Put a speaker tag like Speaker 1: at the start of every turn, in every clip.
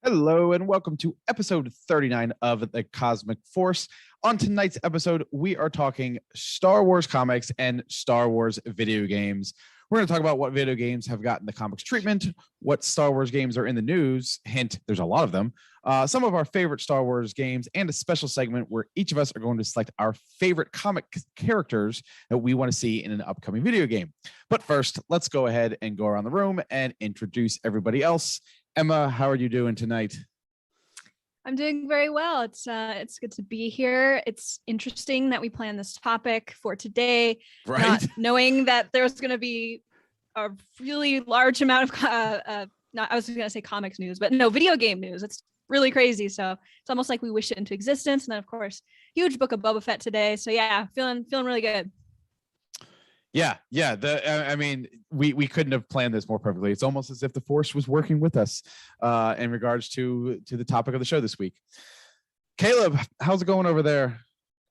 Speaker 1: Hello and welcome to episode 39 of the Cosmic Force. On tonight's episode, we are talking Star Wars comics and Star Wars video games. We're going to talk about what video games have gotten the comics treatment, what Star Wars games are in the news, hint, there's a lot of them, some of our favorite Star Wars games, and a special segment where each of us are going to select our favorite comic characters that we want to see in an upcoming video game. But first, let's go ahead and go around the room and introduce everybody else. Emma, how are you doing tonight?
Speaker 2: I'm doing very well. It's good to be here. It's interesting that we planned this topic for today,
Speaker 1: right?
Speaker 2: Not knowing that there was going to be a really large amount of I was going to say comics news, but no, video game news. It's really crazy. So it's almost like we wish it into existence. And then, of course, huge book of Boba Fett today. So yeah, feeling really good.
Speaker 1: Yeah. I mean, we couldn't have planned this more perfectly. It's almost as if the Force was working with us in regards to the topic of the show this week. Caleb, how's it going over there?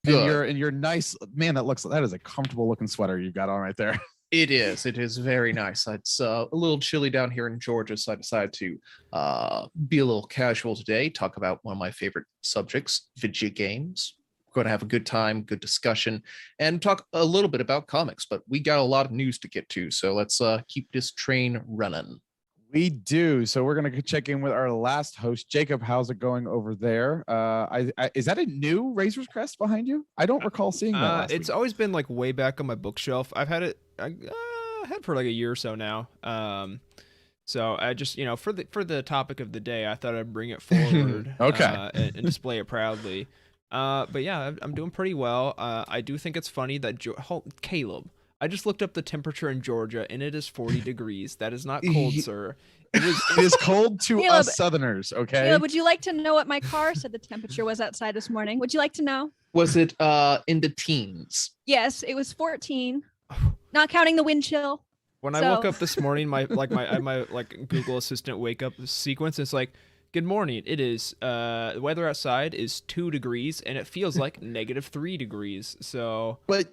Speaker 3: Good.
Speaker 1: In your nice, man, that is a comfortable looking sweater you've got on right there.
Speaker 3: It is very nice. It's a little chilly down here in Georgia, so I decided to be a little casual today, talk about one of my favorite subjects, video games. Going to have a good time, good discussion, and talk a little bit about comics, but we got a lot of news to get to, so let's keep this train running.
Speaker 1: We do. So we're going to check in with our last host, Jacob. How's it going over there? Is that a new Razor's Crest behind you? I don't recall seeing that
Speaker 4: It's always been like way back on my bookshelf. I've had it had for like a year or so now. So I just, for the topic of the day, I thought I'd bring it forward.
Speaker 1: Okay.
Speaker 4: And display it proudly. But yeah, I'm doing pretty well. I do think it's funny that Caleb, I just looked up the temperature in Georgia and it is 40 degrees. That is not cold, sir.
Speaker 1: It is cold to
Speaker 2: Caleb,
Speaker 1: us Southerners, okay?
Speaker 2: Caleb, would you like to know what my car said the temperature was outside this morning? Would you like to know?
Speaker 3: Was it in the teens?
Speaker 2: Yes, it was 14, not counting the wind chill.
Speaker 4: When I woke up this morning, my Google Assistant wake up sequence, it's like, good morning. It is the weather outside is 2 degrees and it feels like -3 degrees. So,
Speaker 1: but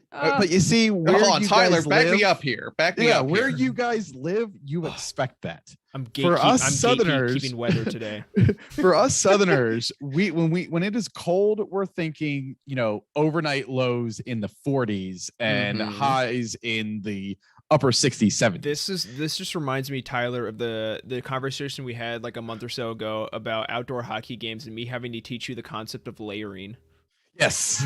Speaker 1: you see, where
Speaker 3: hold on,
Speaker 1: you
Speaker 3: Tyler,
Speaker 1: guys
Speaker 3: back
Speaker 1: live,
Speaker 3: me up here. Back me up.
Speaker 1: Where
Speaker 3: here.
Speaker 1: you guys live, you expect that.
Speaker 4: I'm
Speaker 1: Southerners,
Speaker 4: keeping weather today.
Speaker 1: For us Southerners, when it is cold, we're thinking, overnight lows in the 40s and highs in the upper 60s, 70s.
Speaker 4: This just reminds me, Tyler, of the conversation we had like a month or so ago about outdoor hockey games and me having to teach you the concept of layering.
Speaker 1: Yes,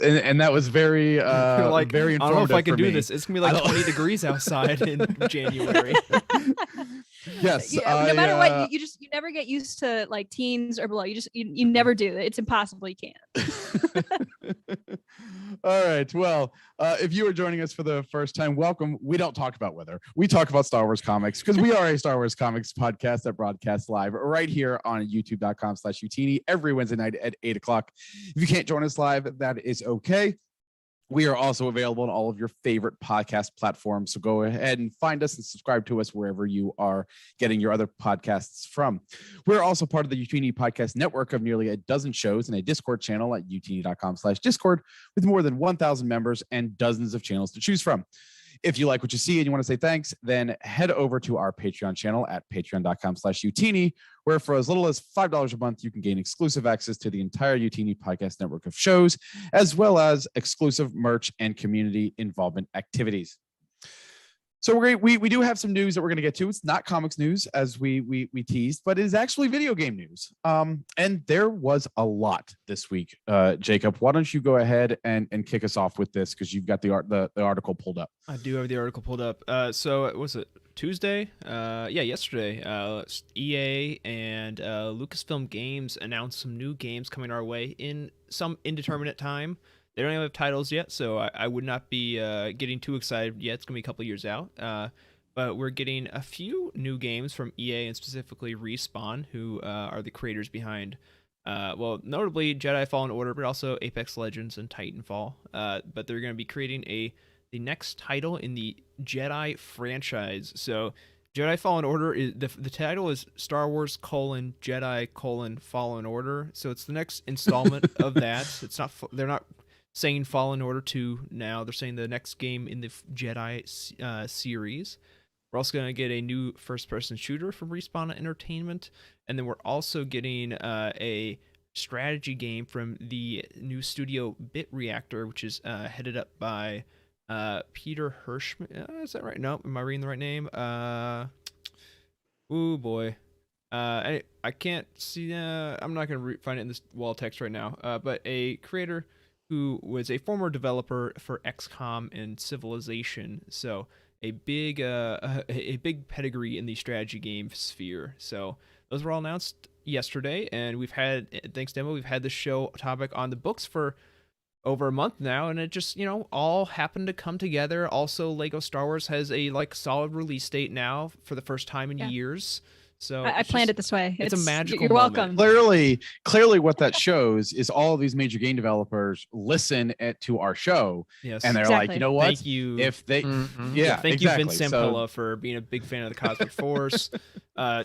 Speaker 1: and that was very very informative.
Speaker 4: I don't know if I can do
Speaker 1: me.
Speaker 4: this. It's gonna be like 20 degrees outside in January.
Speaker 1: Yes.
Speaker 2: Yeah, no matter what, you never get used to like teens or below. You never do. It's impossible. You can't.
Speaker 1: All right. Well, if you are joining us for the first time, welcome. We don't talk about weather. We talk about Star Wars comics because we are a Star Wars comics podcast that broadcasts live right here on youtube.com/Utini every Wednesday night at 8 o'clock. If you can't join us live, that is okay. We are also available on all of your favorite podcast platforms. So go ahead and find us and subscribe to us wherever you are getting your other podcasts from. We're also part of the Utini podcast network of nearly a dozen shows and a Discord channel at utini.com/Discord with more than 1,000 members and dozens of channels to choose from. If you like what you see and you want to say thanks, then head over to our Patreon channel at patreon.com/Utini, where for as little as $5 a month, you can gain exclusive access to the entire Utini podcast network of shows, as well as exclusive merch and community involvement activities. So we do have some news that we're going to get to. It's not comics news as we teased, but it is actually video game news. And there was a lot this week. Jacob, why don't you go ahead and kick us off with this because you've got the article pulled up.
Speaker 4: I do have the article pulled up. So was it Tuesday? Yesterday. EA and Lucasfilm Games announced some new games coming our way in some indeterminate time. They don't have titles yet, so I would not be getting too excited yet. It's going to be a couple years out. But we're getting a few new games from EA and specifically Respawn, who are the creators behind, notably Jedi Fallen Order, but also Apex Legends and Titanfall. But they're going to be creating the next title in the Jedi franchise. So Jedi Fallen Order is the title is Star Wars Jedi Fallen Order. So it's the next installment of that. It's not they're not saying Fallen Order 2 now. They're saying the next game in the Jedi series. We're also going to get a new first-person shooter from Respawn Entertainment, and then we're also getting a strategy game from the new studio Bit Reactor, which is headed up by Peter Hirschman. Is that right? No, am I reading the right name? Oh boy. I can't see. I'm not gonna find it in this wall text right now. But a creator who was a former developer for XCOM and Civilization, so a big a big pedigree in the strategy game sphere. So those were all announced yesterday, and we've had, thanks to Emma, we've had the show topic on the books for over a month now, and it just, all happened to come together. Also, Lego Star Wars has a solid release date now for the first time in years. So
Speaker 2: I planned it this way.
Speaker 4: It's a magical
Speaker 2: You're
Speaker 4: moment.
Speaker 2: welcome.
Speaker 1: Clearly what that shows is all of these major game developers listen to our show,
Speaker 4: Yes.
Speaker 1: and they're
Speaker 2: Exactly.
Speaker 1: like, you know what?
Speaker 4: Thank you.
Speaker 1: If they,
Speaker 4: Thank
Speaker 1: exactly.
Speaker 4: you, Vince Zampella, for being a big fan of the Cosmic Force.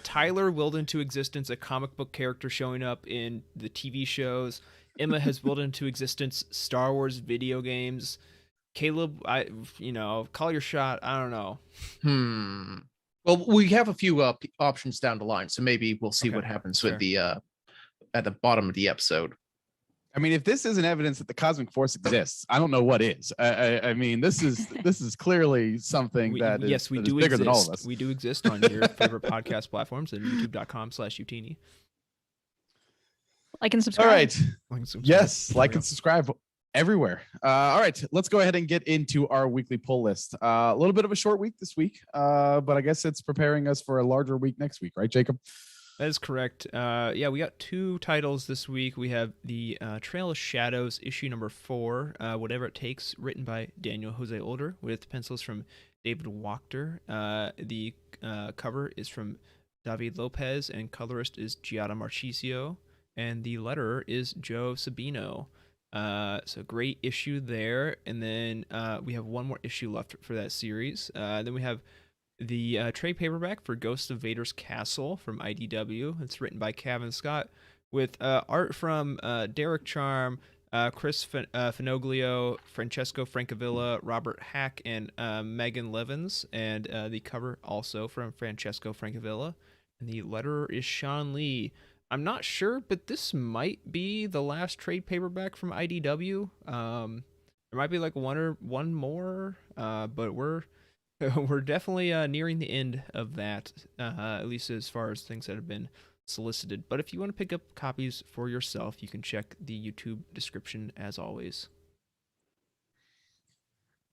Speaker 4: Tyler willed into existence a comic book character showing up in the TV shows. Emma has willed into existence Star Wars video games. Caleb, call your shot. I don't know.
Speaker 3: Well, we have a few options down the line, so maybe we'll see
Speaker 4: Okay,
Speaker 3: what happens
Speaker 4: sure.
Speaker 3: with the at the bottom of the episode.
Speaker 1: I mean, if this isn't evidence that the Cosmic Force exists, I don't know what is. I mean, this is clearly something that is,
Speaker 4: yes, we
Speaker 1: that
Speaker 4: do
Speaker 1: is bigger
Speaker 4: exist.
Speaker 1: than all of us.
Speaker 4: We do exist on your favorite podcast platforms and youtube.com/utini.
Speaker 2: Like and subscribe.
Speaker 1: All right. Yes,
Speaker 4: There
Speaker 1: like
Speaker 4: we go.
Speaker 1: and subscribe everywhere. All right, let's go ahead and get into our weekly pull list. A little bit of a short week this week, but I guess it's preparing us for a larger week next week, right, Jacob?
Speaker 4: That is correct. Yeah, we got 2 titles this week. We have the Trail of Shadows issue number 4, Whatever It Takes, written by Daniel Jose Older with pencils from David Wachter. The cover is from David Lopez and colorist is Giada Marchisio, and the letterer is Joe Sabino. So great issue there. And then we have one more issue left for that series. Then we have the trade paperback for Ghost of Vader's Castle from IDW. It's written by Kevin Scott with art from Derek Charm, Chris Finoglio, Francesco Francavilla, Robert Hack, and Megan Levins. And the cover also from Francesco Francavilla. And the letterer is Sean Lee. I'm not sure, but this might be the last trade paperback from IDW. There might be one more, but we're definitely nearing the end of that, at least as far as things that have been solicited. But if you want to pick up copies for yourself, you can check the YouTube description as always.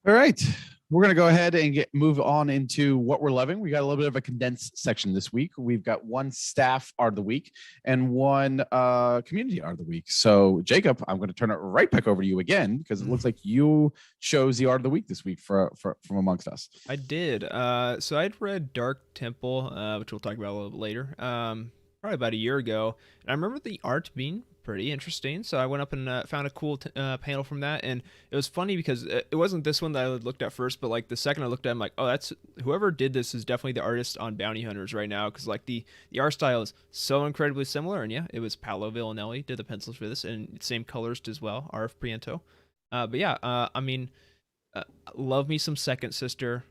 Speaker 1: All right. We're going to go ahead and move on into what we're loving. We got a little bit of a condensed section this week. We've got one staff art of the week and one community art of the week. So, Jacob, I'm going to turn it right back over to you again because it looks like you chose the art of the week this week from amongst us.
Speaker 4: I did. So I'd read Dark Temple, which we'll talk about a little bit later, probably about a year ago. And I remember the art being pretty interesting, so I went up and found a cool panel from that. And it was funny because it wasn't this one that I looked at first, but the second I looked at it, I'm like, oh, that's whoever did this is definitely the artist on Bounty Hunters right now, because the art style is so incredibly similar. And yeah, it was Paolo Villanelli did the pencils for this, and same colorist as well, RF Priento. But yeah, I mean, love me some Second Sister,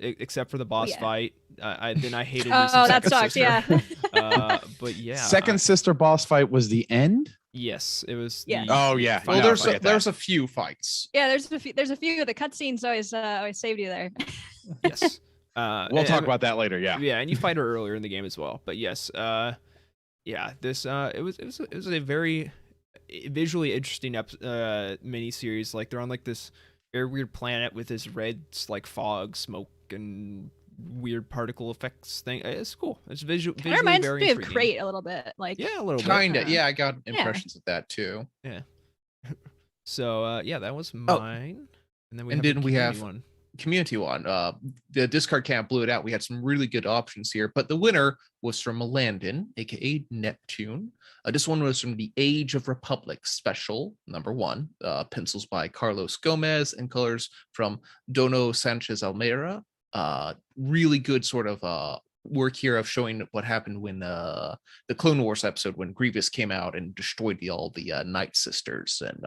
Speaker 4: except for the boss fight. I hated me some
Speaker 2: that
Speaker 4: Second
Speaker 2: sucks.
Speaker 4: Sister.
Speaker 2: Yeah.
Speaker 4: But yeah,
Speaker 1: Second Sister boss fight was the end.
Speaker 4: yes, it was.
Speaker 2: Yeah.
Speaker 1: Oh yeah.
Speaker 3: Well,
Speaker 1: No,
Speaker 3: there's a few fights.
Speaker 2: Yeah, there's a few. The cutscenes always saved you there.
Speaker 4: Yes.
Speaker 1: We'll talk about that later. Yeah.
Speaker 4: Yeah, and you fight her earlier in the game as well. But yes, yeah, this it was a very visually interesting mini series. They're on this very weird planet with this red fog, smoke, and weird particle effects thing. It's cool. It's visually
Speaker 2: It reminds
Speaker 4: very
Speaker 2: me of
Speaker 4: intriguing.
Speaker 2: Crate a little bit.
Speaker 4: Yeah, a little bit.
Speaker 3: Kinda.
Speaker 2: bit.
Speaker 3: Yeah, I got impressions of that too.
Speaker 4: Yeah. So yeah, that was mine. And then we
Speaker 3: and
Speaker 4: have
Speaker 3: then
Speaker 4: a
Speaker 3: we
Speaker 4: community
Speaker 3: have-
Speaker 4: one.
Speaker 3: Community one. The discard camp blew it out. We had some really good options here, but the winner was from Landon, aka Neptune. This one was from the Age of Republic special number 1. Pencils by Carlos Gomez and colors from Dono Sanchez Almeida. Really good sort of work here of showing what happened when the Clone Wars episode when Grievous came out and destroyed all the Night Sisters, and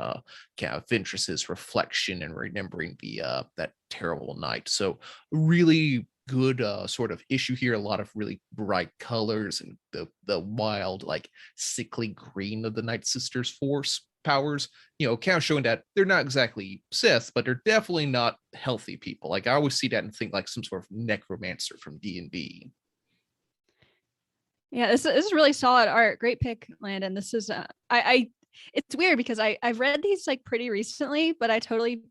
Speaker 3: kind of Ventress's reflection and remembering the that terrible night. So really good sort of issue here. A lot of really bright colors and the wild, like sickly green of the Night Sisters force powers. Kind of showing that they're not exactly Sith, but they're definitely not healthy people. Like I always see that and think like some sort of necromancer from D&D.
Speaker 2: Yeah, this is really solid art. Great pick, Landon. This is I it's weird because I've read these like pretty recently, but I totally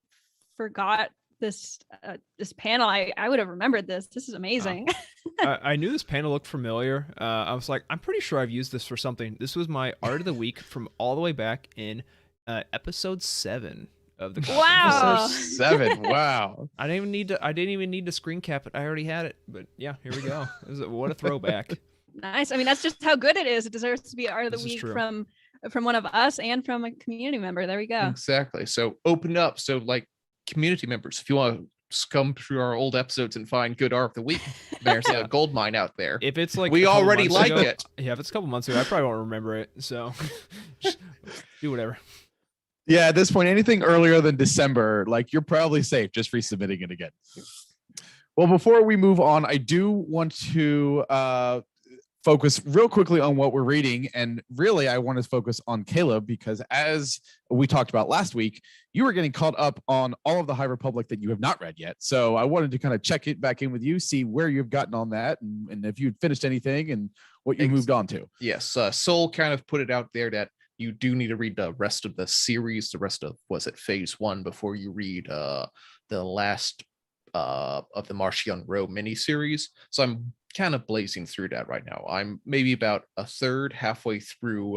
Speaker 2: forgot this panel. I would have remembered this. This is amazing.
Speaker 4: I knew this panel looked familiar. I was like, I'm pretty sure I've used this for something. This was my art of the week from all the way back in episode 7 of the conference.
Speaker 2: Wow.
Speaker 1: Episode 7. Wow.
Speaker 4: I didn't even need to screen cap it. I already had it. But yeah, here we go. What a throwback.
Speaker 2: Nice. I mean, that's just how good it is. It deserves to be art of the
Speaker 4: This is
Speaker 2: week
Speaker 4: true.
Speaker 2: from one of us and from a community member. There we go.
Speaker 3: Exactly. So open up. So like community members, if you want to scum through our old episodes and find good art of the week, there's a gold mine out there.
Speaker 4: If it's like
Speaker 3: We
Speaker 4: a couple
Speaker 3: already
Speaker 4: months
Speaker 3: like
Speaker 4: ago-
Speaker 3: it.
Speaker 4: Yeah, if it's a couple months ago, I probably won't remember it. So just do whatever.
Speaker 1: Yeah, at this point, anything earlier than December, like you're probably safe just resubmitting it again. Well, before we move on, I do want to focus real quickly on what we're reading. And really, I want to focus on Caleb because as we talked about last week, you were getting caught up on all of the High Republic that you have not read yet. So I wanted to kind of check it back in with you, see where you've gotten on that and if you'd finished anything and what you moved on to.
Speaker 3: Yes, Soul kind of put it out there that you do need to read the rest of the series, the rest of, phase 1 before you read the last of the Marchion Row miniseries. So I'm kind of blazing through that right now. I'm maybe about a third halfway through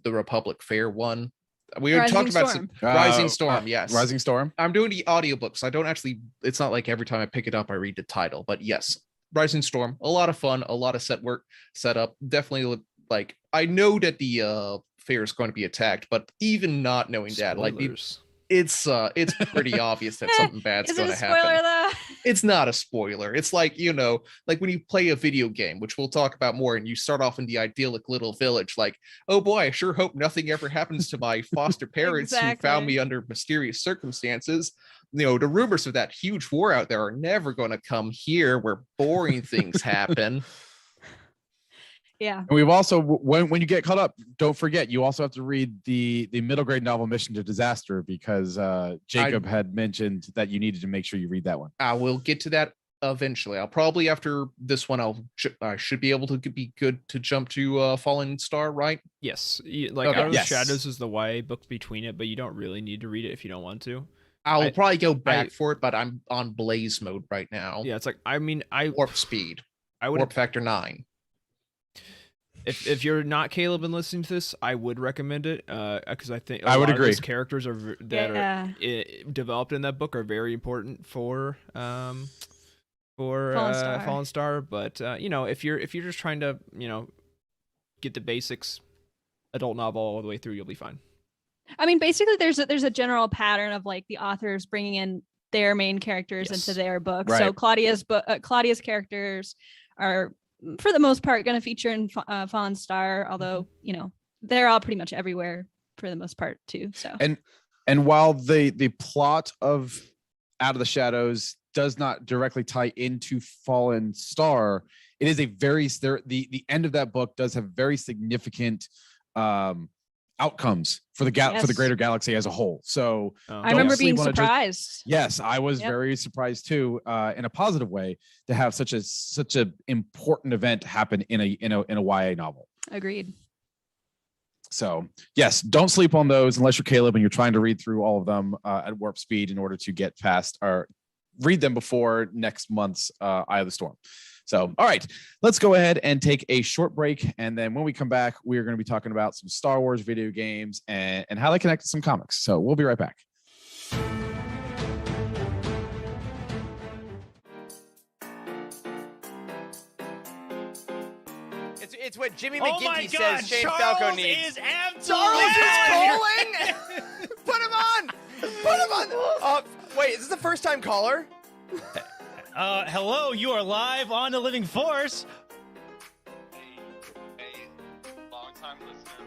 Speaker 3: the Republic Fair one. We
Speaker 2: Rising
Speaker 3: talked about
Speaker 2: Storm.
Speaker 3: Rising Storm, yes.
Speaker 1: Rising Storm.
Speaker 3: I'm doing the audiobooks. I don't actually, it's not like every time I pick it up, I read the title, but yes, Rising Storm, a lot of fun, a lot of set up. Definitely like, I know that the fair is going to be attacked, but even not knowing that, like
Speaker 4: Spoilers.
Speaker 3: it's pretty obvious that something bad's
Speaker 2: Is
Speaker 3: going
Speaker 2: it
Speaker 3: to
Speaker 2: a spoiler
Speaker 3: happen.
Speaker 2: though?
Speaker 3: It's not a spoiler. It's like, like when you play a video game, which we'll talk about more, and you start off in the idyllic little village, like, oh boy, I sure hope nothing ever happens to my foster parents who found
Speaker 2: Exactly.
Speaker 3: me under mysterious circumstances. The rumors of that huge war out there are never going to come here where boring things happen.
Speaker 2: Yeah.
Speaker 1: And we've also, when you get caught up, don't forget, you also have to read the middle grade novel Mission to Disaster because Jacob had mentioned that you needed to make sure you read that one.
Speaker 3: I will get to that eventually. I'll probably, after this one, I should be able to be good to jump to Fallen Star, right?
Speaker 4: Yes. Like
Speaker 3: Okay.
Speaker 4: Out of
Speaker 1: Yes.
Speaker 4: the Shadows is the YA book between it, but you don't really need to read it if you don't want to.
Speaker 3: I'll probably go back for it, but I'm on Blaze mode right now.
Speaker 4: Yeah, it's like, I mean,
Speaker 3: Warp speed.
Speaker 4: I would
Speaker 3: Warp factor 9.
Speaker 4: If you're not Caleb and listening to this, I would recommend it because I think
Speaker 1: I would
Speaker 4: lot of those
Speaker 1: agree.
Speaker 4: characters are developed in that book are very important for Fallen Star. But if you're just trying to get the basics adult novel all the way through, you'll be fine.
Speaker 2: I mean, basically, there's a general pattern of like the authors bringing in their main characters
Speaker 4: Yes.
Speaker 2: into their book.
Speaker 1: Right.
Speaker 2: So Claudia's characters are, for the most part, going to feature in Fallen Star, although they're all pretty much everywhere for the most part too. So
Speaker 1: And while the plot of Out of the Shadows does not directly tie into Fallen Star, it is the end of that book does have very significant outcomes for the for the greater galaxy as a whole. So
Speaker 2: I remember being
Speaker 1: sleep on it.
Speaker 2: surprised.
Speaker 1: Yes, I was
Speaker 2: Yep.
Speaker 1: very surprised too, in a positive way, to have such a important event happen in a YA novel.
Speaker 2: Agreed.
Speaker 1: So yes, don't sleep on those unless you're Caleb and you're trying to read through all of them at warp speed in order to get past or read them before next month's Eye of the Storm. So, all right, let's go ahead and take a short break. And then when we come back, we are going to be talking about some Star Wars video games and how they connect to some comics. So we'll be right back.
Speaker 5: It's what Jimmy
Speaker 6: Oh my
Speaker 5: McGinty
Speaker 6: God!
Speaker 5: says Shane
Speaker 6: Charles
Speaker 5: Falco needs.
Speaker 6: is absolutely
Speaker 5: Charles
Speaker 6: calling.
Speaker 5: is calling. Put him on. Put him on. Wait, is this the first time caller?
Speaker 6: Hello, you are live on the Living Force.
Speaker 7: Hey, long-time listener,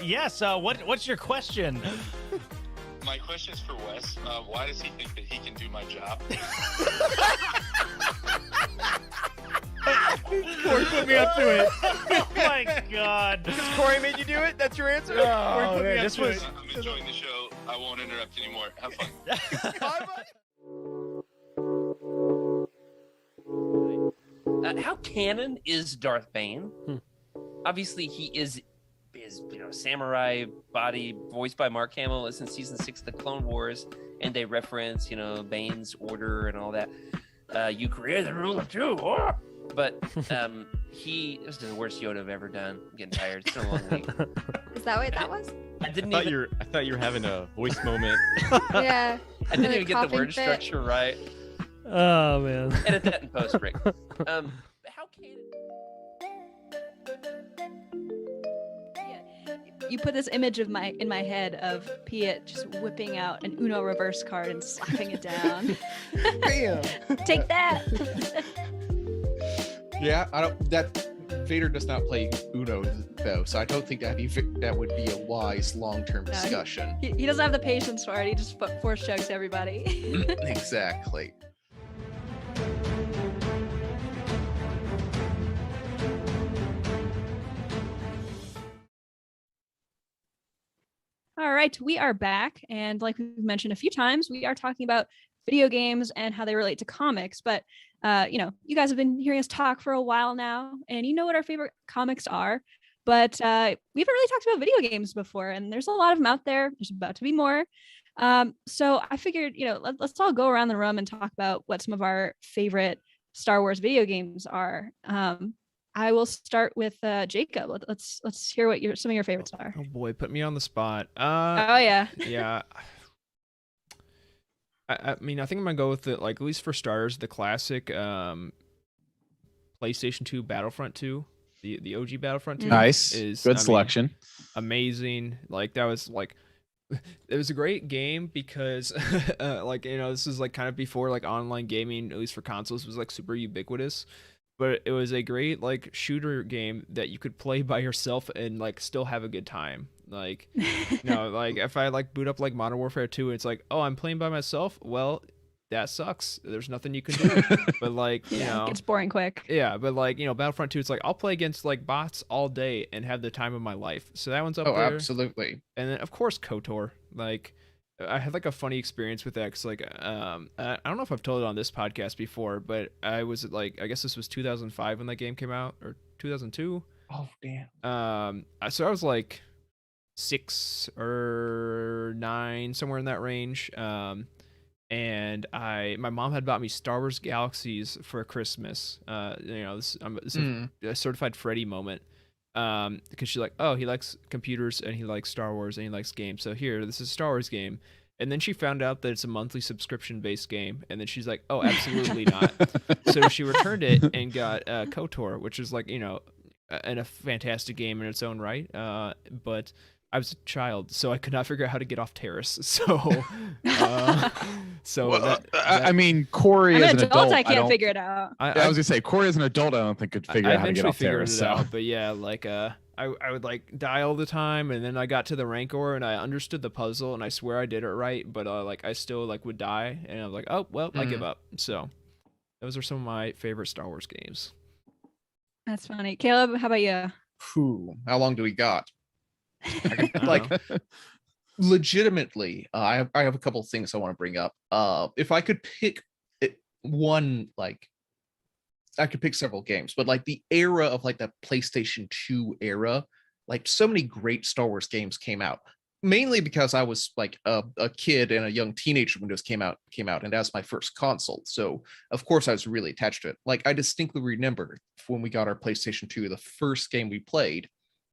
Speaker 6: Yes. What's your question?
Speaker 7: my question is for Wes. Why does he think that he can do my job?
Speaker 6: Corey put me up to it. Oh my god.
Speaker 5: Because Corey made you do it? That's your answer?
Speaker 6: Corey
Speaker 5: Oh,
Speaker 6: put me
Speaker 5: man,
Speaker 6: up
Speaker 5: this
Speaker 6: to
Speaker 5: was...
Speaker 6: it.
Speaker 7: I'm enjoying the show. I won't interrupt anymore. Have fun.
Speaker 8: How canon is Darth Bane? Obviously, he is samurai body voiced by Mark Hamill is in season 6 of the Clone Wars, and they reference Bane's order and all that. You created the ruler too, but he was the worst Yoda I've ever done. I'm getting tired. It's been a long week.
Speaker 9: Is that what that was?
Speaker 8: I didn't
Speaker 10: I
Speaker 8: even.
Speaker 10: thought you were having a voice moment.
Speaker 9: Yeah.
Speaker 8: I didn't
Speaker 9: the
Speaker 8: even get the
Speaker 9: coughing
Speaker 8: word
Speaker 9: fit.
Speaker 8: structure right.
Speaker 6: Oh man.
Speaker 8: Edit that in post, Rick. How canon?
Speaker 2: You put this image of in my head of Piet just whipping out an Uno reverse card and slapping it down.
Speaker 3: Bam.
Speaker 2: Take that.
Speaker 3: Yeah, I don't. That Vader does not play Uno though, so I don't think that would be a wise long-term
Speaker 2: No,
Speaker 3: discussion.
Speaker 2: He doesn't have the patience for it. He just force chokes everybody.
Speaker 3: Exactly.
Speaker 2: All right, we are back. And like we've mentioned a few times, we are talking about video games and how they relate to comics. But, you guys have been hearing us talk for a while now, and you know what our favorite comics are. But we haven't really talked about video games before, and there's a lot of them out there. There's about to be more. So I figured, let's all go around the room and talk about what some of our favorite Star Wars video games are. I will start with Jacob. Let's hear what some of your favorites are.
Speaker 4: Oh boy, put me on the spot.
Speaker 2: Oh yeah.
Speaker 4: Yeah. I mean, I think I'm gonna go with at least for starters, the classic PlayStation 2 Battlefront 2, the OG Battlefront 2.
Speaker 1: Nice.
Speaker 4: Is
Speaker 1: Good selection.
Speaker 4: Amazing. That was it was a great game because this is kind of before online gaming, at least for consoles, was super ubiquitous. But it was a great shooter game that you could play by yourself and still have a good time. If I boot up Modern Warfare 2 and it's oh, I'm playing by myself, well, that sucks. There's nothing you can do. But
Speaker 2: it gets boring quick.
Speaker 4: Yeah, but Battlefront 2, it's I'll play against bots all day and have the time of my life. So that one's up there.
Speaker 3: Oh, absolutely.
Speaker 4: And then of course KOTOR. I had a funny experience with that because I don't know if I've told it on this podcast before, but I was I guess this was 2005 when that game came out, or 2002.
Speaker 3: Oh damn.
Speaker 4: So I was 6 or 9, somewhere in that range. And my mom had bought me Star Wars Galaxies for Christmas. This is a certified Freddy moment. Because she's oh, he likes computers and he likes Star Wars and he likes games. So here, this is a Star Wars game. And then she found out that it's a monthly subscription based game. And then she's oh, absolutely not. So she returned it and got KOTOR, which is a fantastic game in its own right. But I was a child, so I could not figure out how to get off Terrace. So,
Speaker 1: I mean, Corey as an adult,
Speaker 2: I can't figure it out.
Speaker 1: I was gonna say Corey as an adult, I don't think could figure out how to get off Terrace.
Speaker 4: Out, but yeah, I would die all the time, and then I got to the Rancor and I understood the puzzle, and I swear I did it right, but I still would die, and I was oh well, I give up. So those are some of my favorite Star Wars games.
Speaker 2: That's funny. Caleb, how about you?
Speaker 3: How long do we got? Legitimately, I have a couple of things I want to bring up. If I could pick one, I could pick several games, but the era of the PlayStation 2 era, so many great Star Wars games came out. Mainly because I was a kid and a young teenager when this came out, and that's my first console. So of course I was really attached to it. I distinctly remember when we got our PlayStation 2, the first game we played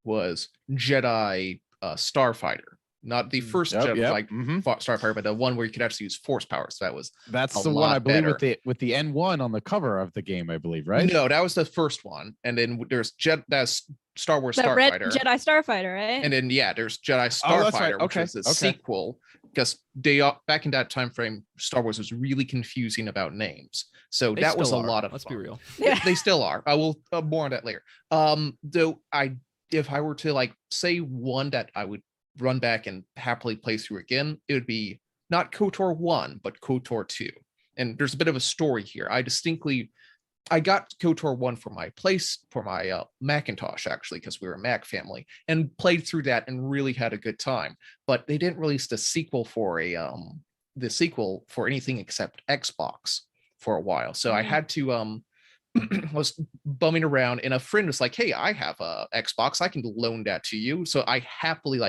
Speaker 3: was Jedi Starfighter. Not the first Jedi Starfighter, but the one where you could actually use force power. So
Speaker 1: that's the one I believe with the N1 on the cover of the game, I believe, right?
Speaker 3: No, that was the first one, and then there's that's Star Wars
Speaker 2: Starfighter.
Speaker 3: Red
Speaker 2: Jedi Starfighter, right?
Speaker 3: And then there's Jedi Starfighter, which is a sequel. Because back in that time frame, Star Wars was really confusing about names. So that was a lot of fun.
Speaker 4: Let's be real.
Speaker 3: They still are. I will more on that later. Though if I were to say one that I would run back and happily play through again, it would be not KOTOR 1, but KOTOR 2. And there's a bit of a story here. I got KOTOR 1 for my Macintosh, actually, because we were a Mac family, and played through that and really had a good time. But they didn't release the sequel for anything except Xbox for a while. So I had to was bumming around, and a friend was like, "Hey, I have a Xbox. I can loan that to you." So I happily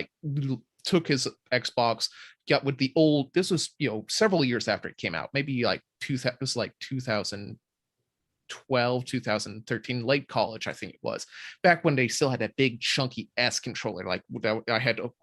Speaker 3: took his Xbox, got with the old. This was several years after it came out, maybe like 2012, 2013, late college, I think it was, back when they still had that big chunky S controller, like I had to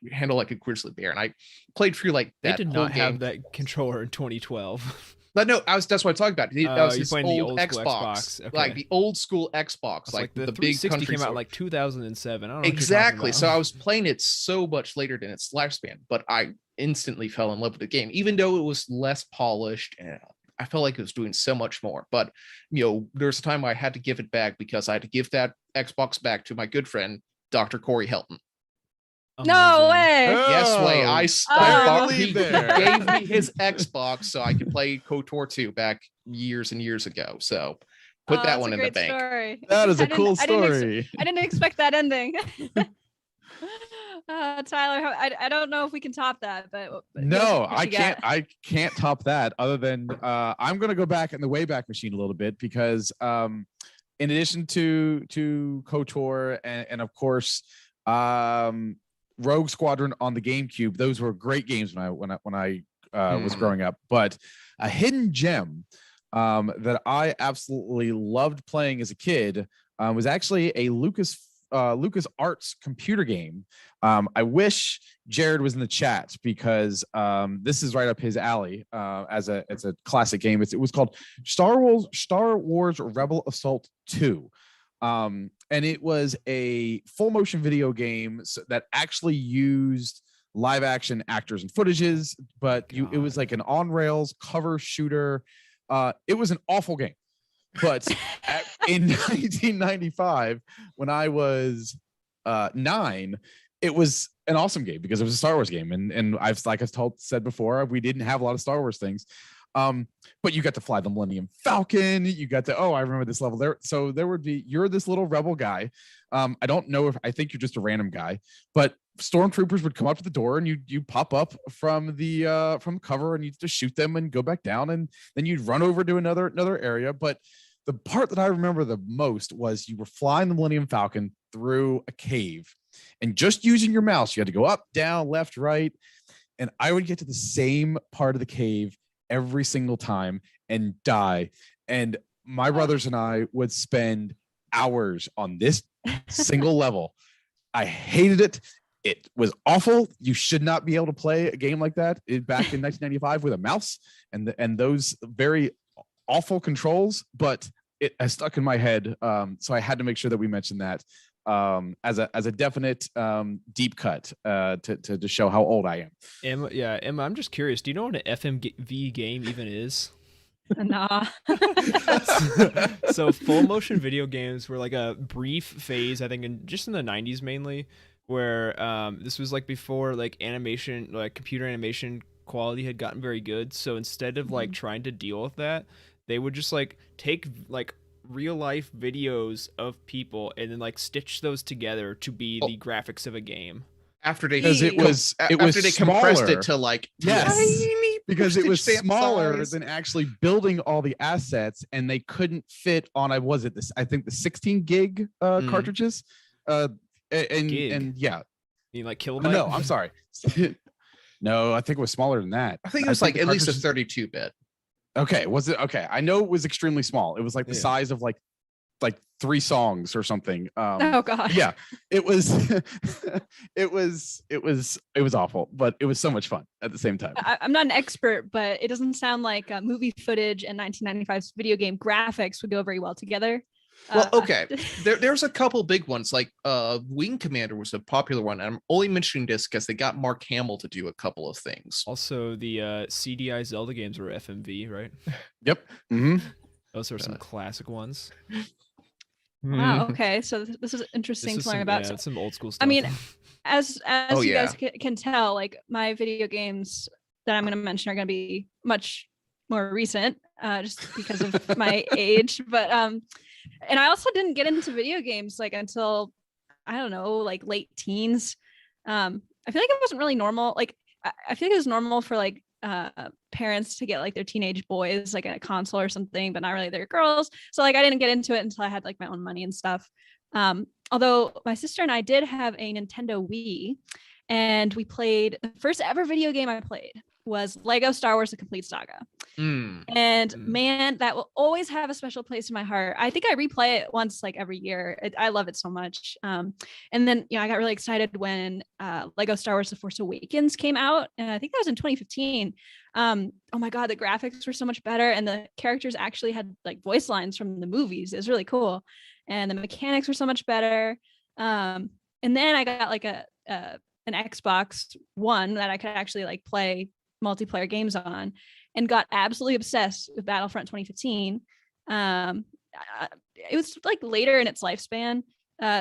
Speaker 3: handle like a grizzly bear, and I played through like that.
Speaker 4: They did not have that controller in 2012.
Speaker 3: But no, that's what I talked about. That was his old Xbox,
Speaker 4: Okay.
Speaker 3: like the old school Xbox,
Speaker 4: like
Speaker 3: the
Speaker 4: big
Speaker 3: 360
Speaker 4: came out like 2007. I don't know
Speaker 3: exactly. So I was playing it so much later than its lifespan, but I instantly fell in love with the game, even though it was less polished, and I felt like it was doing so much more. But there's a time I had to give it back because I had to give that Xbox back to my good friend Dr. Corey Helton.
Speaker 2: No way.
Speaker 3: Yes way. He
Speaker 1: there.
Speaker 3: gave me his Xbox so I could play KOTOR 2 back years and years ago. So put that one in the bank.
Speaker 2: Story.
Speaker 1: That is a cool
Speaker 2: I
Speaker 1: story.
Speaker 2: didn't expect that ending. Tyler, I don't know if we can top that, but
Speaker 1: No, I can't. I can't top that. Other than I'm going to go back in the Wayback Machine a little bit because in addition to KOTOR and of course Rogue Squadron on the GameCube, those were great games when I was growing up. But a hidden gem that I absolutely loved playing as a kid was actually a Lucas Arts computer game. I wish Jared was in the chat because this is right up his alley. It's a classic game. It was called Star Wars Rebel Assault 2. And it was a full motion video game that actually used live action actors and footages, but it was like an on rails cover shooter. It was an awful game. But in 1995, when I was 9, it was an awesome game because it was a Star Wars game. And I've said before, we didn't have a lot of Star Wars things. But you got to fly the Millennium Falcon. You got to, I remember this level there. So you're this little rebel guy. I don't know I think you're just a random guy, but stormtroopers would come up to the door and you pop up from the cover and you just shoot them and go back down. And then you'd run over to another area. But the part that I remember the most was you were flying the Millennium Falcon through a cave and just using your mouse, you had to go up, down, left, right. And I would get to the same part of the cave every single time and die. And my brothers and I would spend hours on this single level. I hated it. It was awful. You should not be able to play a game like that back in 1995 with a mouse and those very awful controls, but it has stuck in my head. So I had to make sure that we mentioned that as a definite deep cut to show how old I am.
Speaker 4: Emma, I'm just curious. Do you know what an FMV game even is?
Speaker 2: Nah.
Speaker 4: So full motion video games were like a brief phase, I think, in the 90s mainly, where this was like before like animation, like computer animation quality had gotten very good. So instead of like trying to deal with that, they would just like take like real life videos of people and then like stitch those together to be the graphics of a game.
Speaker 3: After they
Speaker 1: compressed it
Speaker 3: to like
Speaker 1: because it was smaller than actually building all the assets, and they couldn't fit on I think the 16 gig cartridges. And yeah,
Speaker 4: you like kilobyte?
Speaker 1: No, I'm sorry. No, I think it was smaller than that.
Speaker 3: I think it was like at least a 32-bit.
Speaker 1: Okay, was it okay? I know it was extremely small. It was like the size of like 3 songs or something.
Speaker 2: Oh god.
Speaker 1: Yeah, it was it was awful, but it was so much fun at the same time.
Speaker 2: I'm not an expert, but it doesn't sound like movie footage and 1995's video game graphics would go very well together.
Speaker 3: Well, okay. There's a couple big ones, like Wing Commander was a popular one. I'm only mentioning this because they got Mark Hamill to do a couple of things.
Speaker 4: Also, the CDI Zelda games were FMV, right?
Speaker 1: Yep. Mm-hmm.
Speaker 4: Those are some classic ones.
Speaker 2: Wow. Okay. So this is interesting
Speaker 4: This is
Speaker 2: to learn
Speaker 4: some,
Speaker 2: about.
Speaker 4: yeah,
Speaker 2: So,
Speaker 4: some old school stuff.
Speaker 2: I mean, as
Speaker 3: Oh,
Speaker 2: you guys
Speaker 3: yeah.
Speaker 2: can tell, like my video games that I'm going to mention are going to be much more recent, just because of my age. But and I also didn't get into video games like until I don't know, like late teens. I feel like it wasn't really normal. Like I feel like it was normal for like parents to get like their teenage boys like a console or something, but not really their girls. So like I didn't get into it until I had like my own money and stuff. Although my sister and I did have a Nintendo Wii, and we played the first ever video game I played was Lego Star Wars: The Complete Saga. And man, that will always have a special place in my heart. I think I replay it once like every year. I love it so much. And then I got really excited when Lego Star Wars: The Force Awakens came out, and I think that was in 2015. Oh my god, the graphics were so much better, and the characters actually had like voice lines from the movies. It was really cool, and the mechanics were so much better. And then I got like an Xbox One that I could actually like play multiplayer games on, and got absolutely obsessed with Battlefront 2015. It was like later in its lifespan.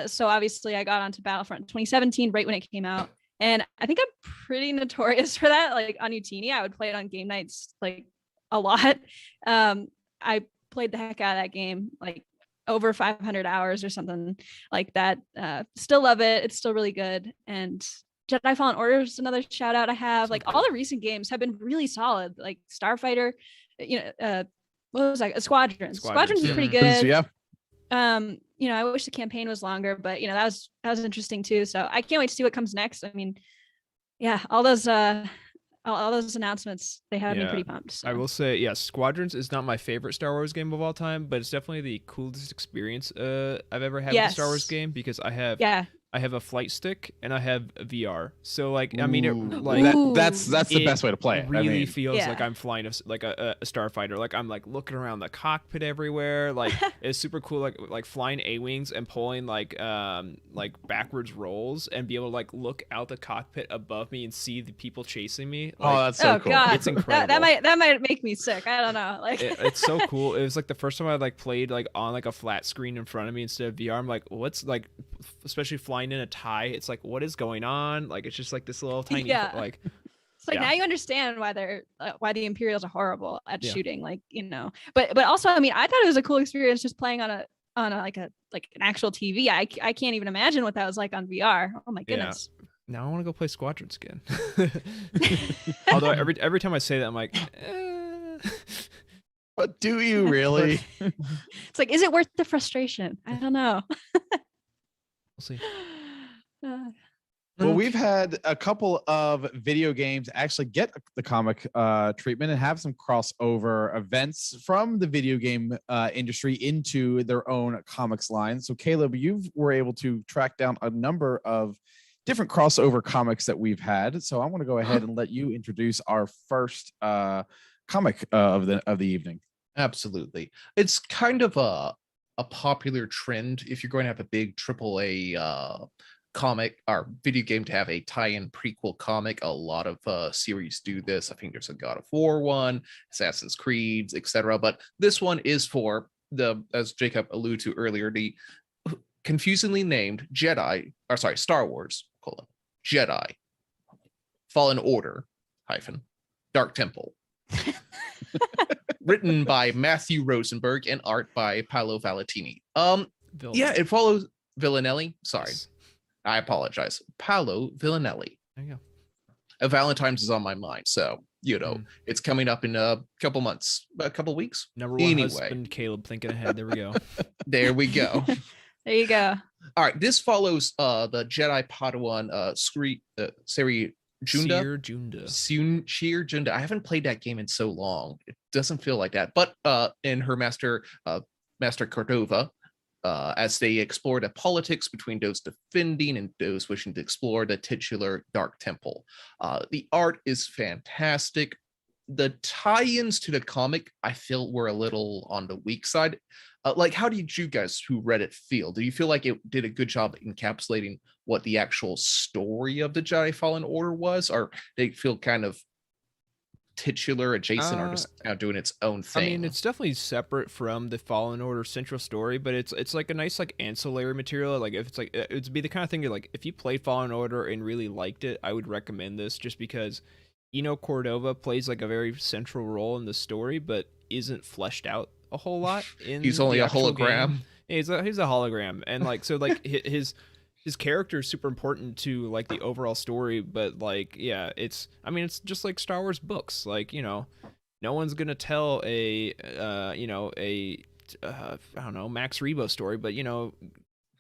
Speaker 2: So obviously I got onto Battlefront 2017 right when it came out. And I think I'm pretty notorious for that. Like on Utini, I would play it on game nights like a lot. I played the heck out of that game, like over 500 hours or something like that. Still love it. It's still really good. And Jedi Fallen Order is another shout out I have. Like all the recent games have been really solid. Like Starfighter, what was that? Squadrons. Squadrons is pretty good.
Speaker 1: Yeah.
Speaker 2: I wish the campaign was longer, but that was interesting too. So I can't wait to see what comes next. I mean, yeah, all those announcements, they have me pretty pumped. So.
Speaker 4: I will say, yes, Squadrons is not my favorite Star Wars game of all time, but it's definitely the coolest experience I've ever had with a Star Wars game, because I have a flight stick and I have VR. So like, I mean,
Speaker 1: that's the best way to play it.
Speaker 4: Really feels like I'm flying a starfighter. Like I'm like looking around the cockpit everywhere. Like it's super cool. Like flying A-wings and pulling like backwards rolls and be able to like look out the cockpit above me and see the people chasing me. Like,
Speaker 1: that's so cool.
Speaker 2: God.
Speaker 4: It's incredible.
Speaker 2: That might make me sick. I don't know. Like
Speaker 4: it's so cool. It was like the first time I like played like on like a flat screen in front of me instead of VR. I'm like, what's like, especially flying in a tie, it's like, what is going on? Like it's just like this little tiny like
Speaker 2: it's like now you understand why they're why the Imperials are horrible at shooting, like but also I mean I thought it was a cool experience just playing on a like an actual TV. I can't even imagine what that was like on VR. Oh my goodness.
Speaker 4: Now I want to go play Squadrons again. Although every time I say that I'm like
Speaker 1: but do you really?
Speaker 2: It's like, is it worth the frustration? I don't know.
Speaker 4: We'll see.
Speaker 1: Well, we've had a couple of video games actually get the comic treatment and have some crossover events from the video game industry into their own comics line. So Caleb, you were able to track down a number of different crossover comics that we've had. So I want to go ahead and let you introduce our first comic of the evening.
Speaker 3: Absolutely. It's kind of a popular trend if you're going to have a big AAA comic or video game to have a tie-in prequel comic. A lot of series do this. I think there's a God of War one, Assassin's Creed, etc. But this one is for as Jacob alluded to earlier, the confusingly named Star Wars Jedi Fallen Order Dark Temple. Written by Matthew Rosenberg and art by Paolo Valentini. It follows Villanelli. Sorry, I apologize. Paolo Villanelli.
Speaker 4: There you go.
Speaker 3: Valentine's is on my mind, so it's coming up in a couple months, a couple weeks.
Speaker 4: Number one husband, Caleb, thinking ahead. There we go.
Speaker 3: There we go.
Speaker 2: There you go.
Speaker 3: All right, this follows the Jedi Padawan Seri Junda. Sheer Junda. I haven't played that game in so long. It doesn't feel like that. But in her Master Cordova, as they explore the politics between those defending and those wishing to explore the titular Dark Temple. The art is fantastic. The tie-ins to the comic, I feel, were a little on the weak side. How did you guys who read it feel? Do you feel like it did a good job encapsulating what the actual story of the Jedi Fallen Order was, or they feel kind of titular, adjacent, or just doing its own thing?
Speaker 4: I mean, it's definitely separate from the Fallen Order central story, but it's like a nice like ancillary material. Like if it's like it'd be the kind of thing you're like, if you played Fallen Order and really liked it, I would recommend this just because Cordova plays like a very central role in the story, but isn't fleshed out a whole lot in
Speaker 3: He's only
Speaker 4: the
Speaker 3: a
Speaker 4: actual
Speaker 3: hologram.
Speaker 4: game. Yeah, he's a hologram, and like so like his character is super important to like the overall story, but like yeah, it's just like Star Wars books. Like no one's gonna tell a I don't know, Max Rebo story, but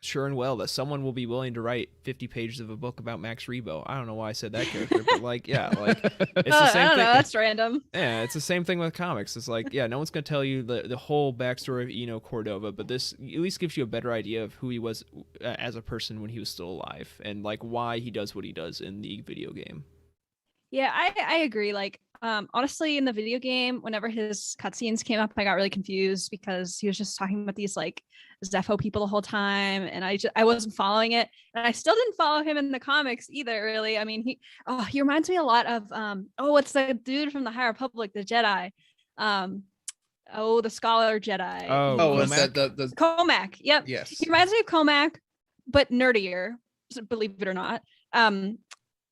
Speaker 4: sure and well that someone will be willing to write 50 pages of a book about Max Rebo. I don't know why I said that character, but like yeah, like it's the same
Speaker 2: I don't
Speaker 4: thing.
Speaker 2: know, that's random.
Speaker 4: Yeah, it's the same thing with comics. It's like, yeah, no one's gonna tell you the whole backstory of Cordova, but this at least gives you a better idea of who he was as a person when he was still alive, and like why he does what he does in the video game.
Speaker 2: Yeah, I agree. Like, honestly, in the video game, whenever his cutscenes came up, I got really confused because he was just talking about these like Zepho people the whole time, and I wasn't following it, and I still didn't follow him in the comics either. Really, I mean, he reminds me a lot of what's the dude from the High Republic, the Jedi, the Scholar Jedi.
Speaker 3: Was that the
Speaker 2: Comac? Yep.
Speaker 3: Yes.
Speaker 2: He reminds me of Comac, but nerdier, believe it or not.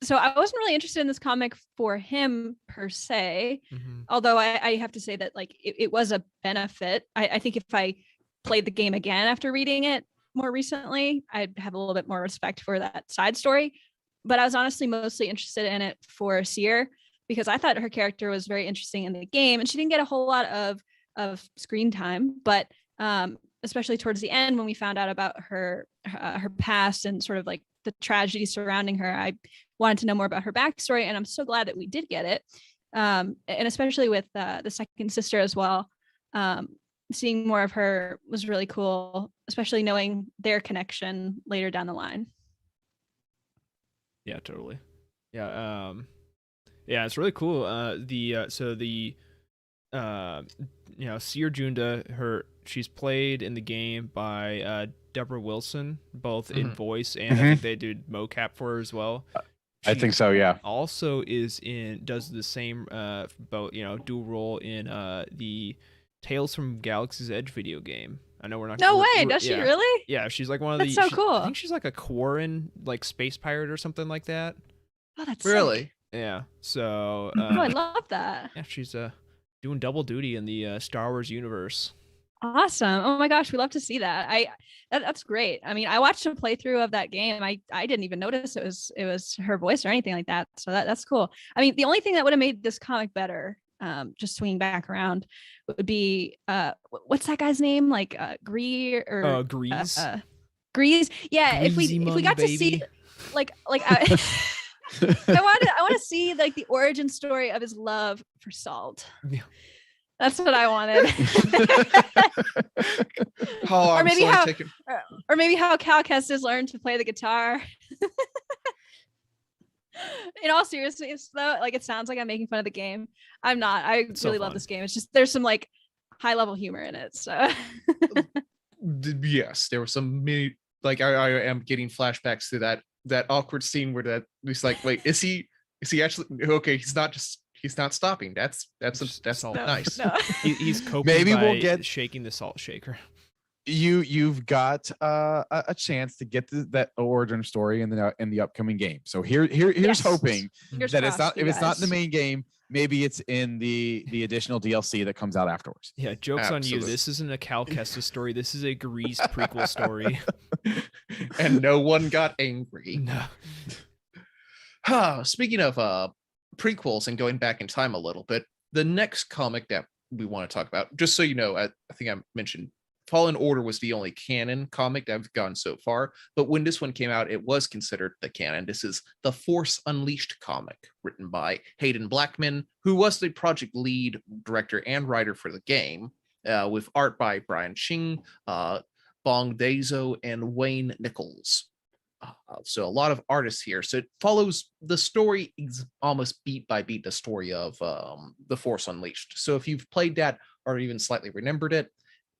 Speaker 2: So I wasn't really interested in this comic for him per se, although I have to say that like it was a benefit. I think if I played the game again after reading it more recently, I'd have a little bit more respect for that side story. But I was honestly mostly interested in it for Seer because I thought her character was very interesting in the game, and she didn't get a whole lot of screen time, but especially towards the end when we found out about her past and sort of like the tragedy surrounding her, I wanted to know more about her backstory, and I'm so glad that we did get it. And especially with the second sister as well, seeing more of her was really cool, especially knowing their connection later down the line.
Speaker 4: Yeah, totally. Yeah, it's really cool. Seer Junda, she's played in the game by Deborah Wilson, both in voice and I think they did mocap for her as well.
Speaker 1: I think so, yeah.
Speaker 4: Also does the same dual role in the Tales from Galaxy's Edge video game. I know we're not.
Speaker 2: No way, does she really?
Speaker 4: Yeah, she's like one of
Speaker 2: That's so cool.
Speaker 4: I think she's like a Quarren, like space pirate or something like that.
Speaker 2: Oh, that's
Speaker 3: really
Speaker 2: sick.
Speaker 4: Yeah. So.
Speaker 2: I love that.
Speaker 4: Yeah, she's doing double duty in the Star Wars universe.
Speaker 2: Awesome. Oh my gosh, we love to see that. That's great. I mean, I watched a playthrough of that game. I didn't even notice it was her voice or anything like that. So that's cool. I mean, the only thing that would have made this comic better, just swinging back around, would be what's that guy's name? Like Grease or
Speaker 4: Grease.
Speaker 2: Grease. Yeah, if we got to see like I want to see like the origin story of his love for salt. Yeah. That's what I wanted. Or maybe how Cal Kestis learned to play the guitar. In all seriousness, though, like it sounds like I'm making fun of the game. I'm not. I really love this game. It's just there's some like high level humor in it. So
Speaker 3: yes, there was some like I am getting flashbacks to that awkward scene where that he's like, wait, is he actually okay? He's not stopping. That's nice.
Speaker 2: No.
Speaker 4: He's coping
Speaker 1: Maybe
Speaker 4: by
Speaker 1: we'll get
Speaker 4: shaking the salt shaker.
Speaker 1: You've got a chance to get that origin story in the upcoming game. So here's hoping that it's not if it's not in the main game, maybe it's in the additional DLC that comes out afterwards.
Speaker 4: Yeah, joke's on you. This isn't a Cal Kestis story. This is a Grease prequel story.
Speaker 3: And no one got angry.
Speaker 4: No.
Speaker 3: Speaking of prequels and going back in time a little bit, the next comic that we want to talk about, just so you know, I think I mentioned Fallen Order was the only canon comic that I've gone so far, but when this one came out, it was considered the canon. This is the Force Unleashed comic, written by Hayden Blackman, who was the project lead, director, and writer for the game, with art by Brian Ching, Bong Dazo, and Wayne Nichols. So a lot of artists here. So it follows the story almost beat by beat, the story of the Force Unleashed. So if you've played that or even slightly remembered it,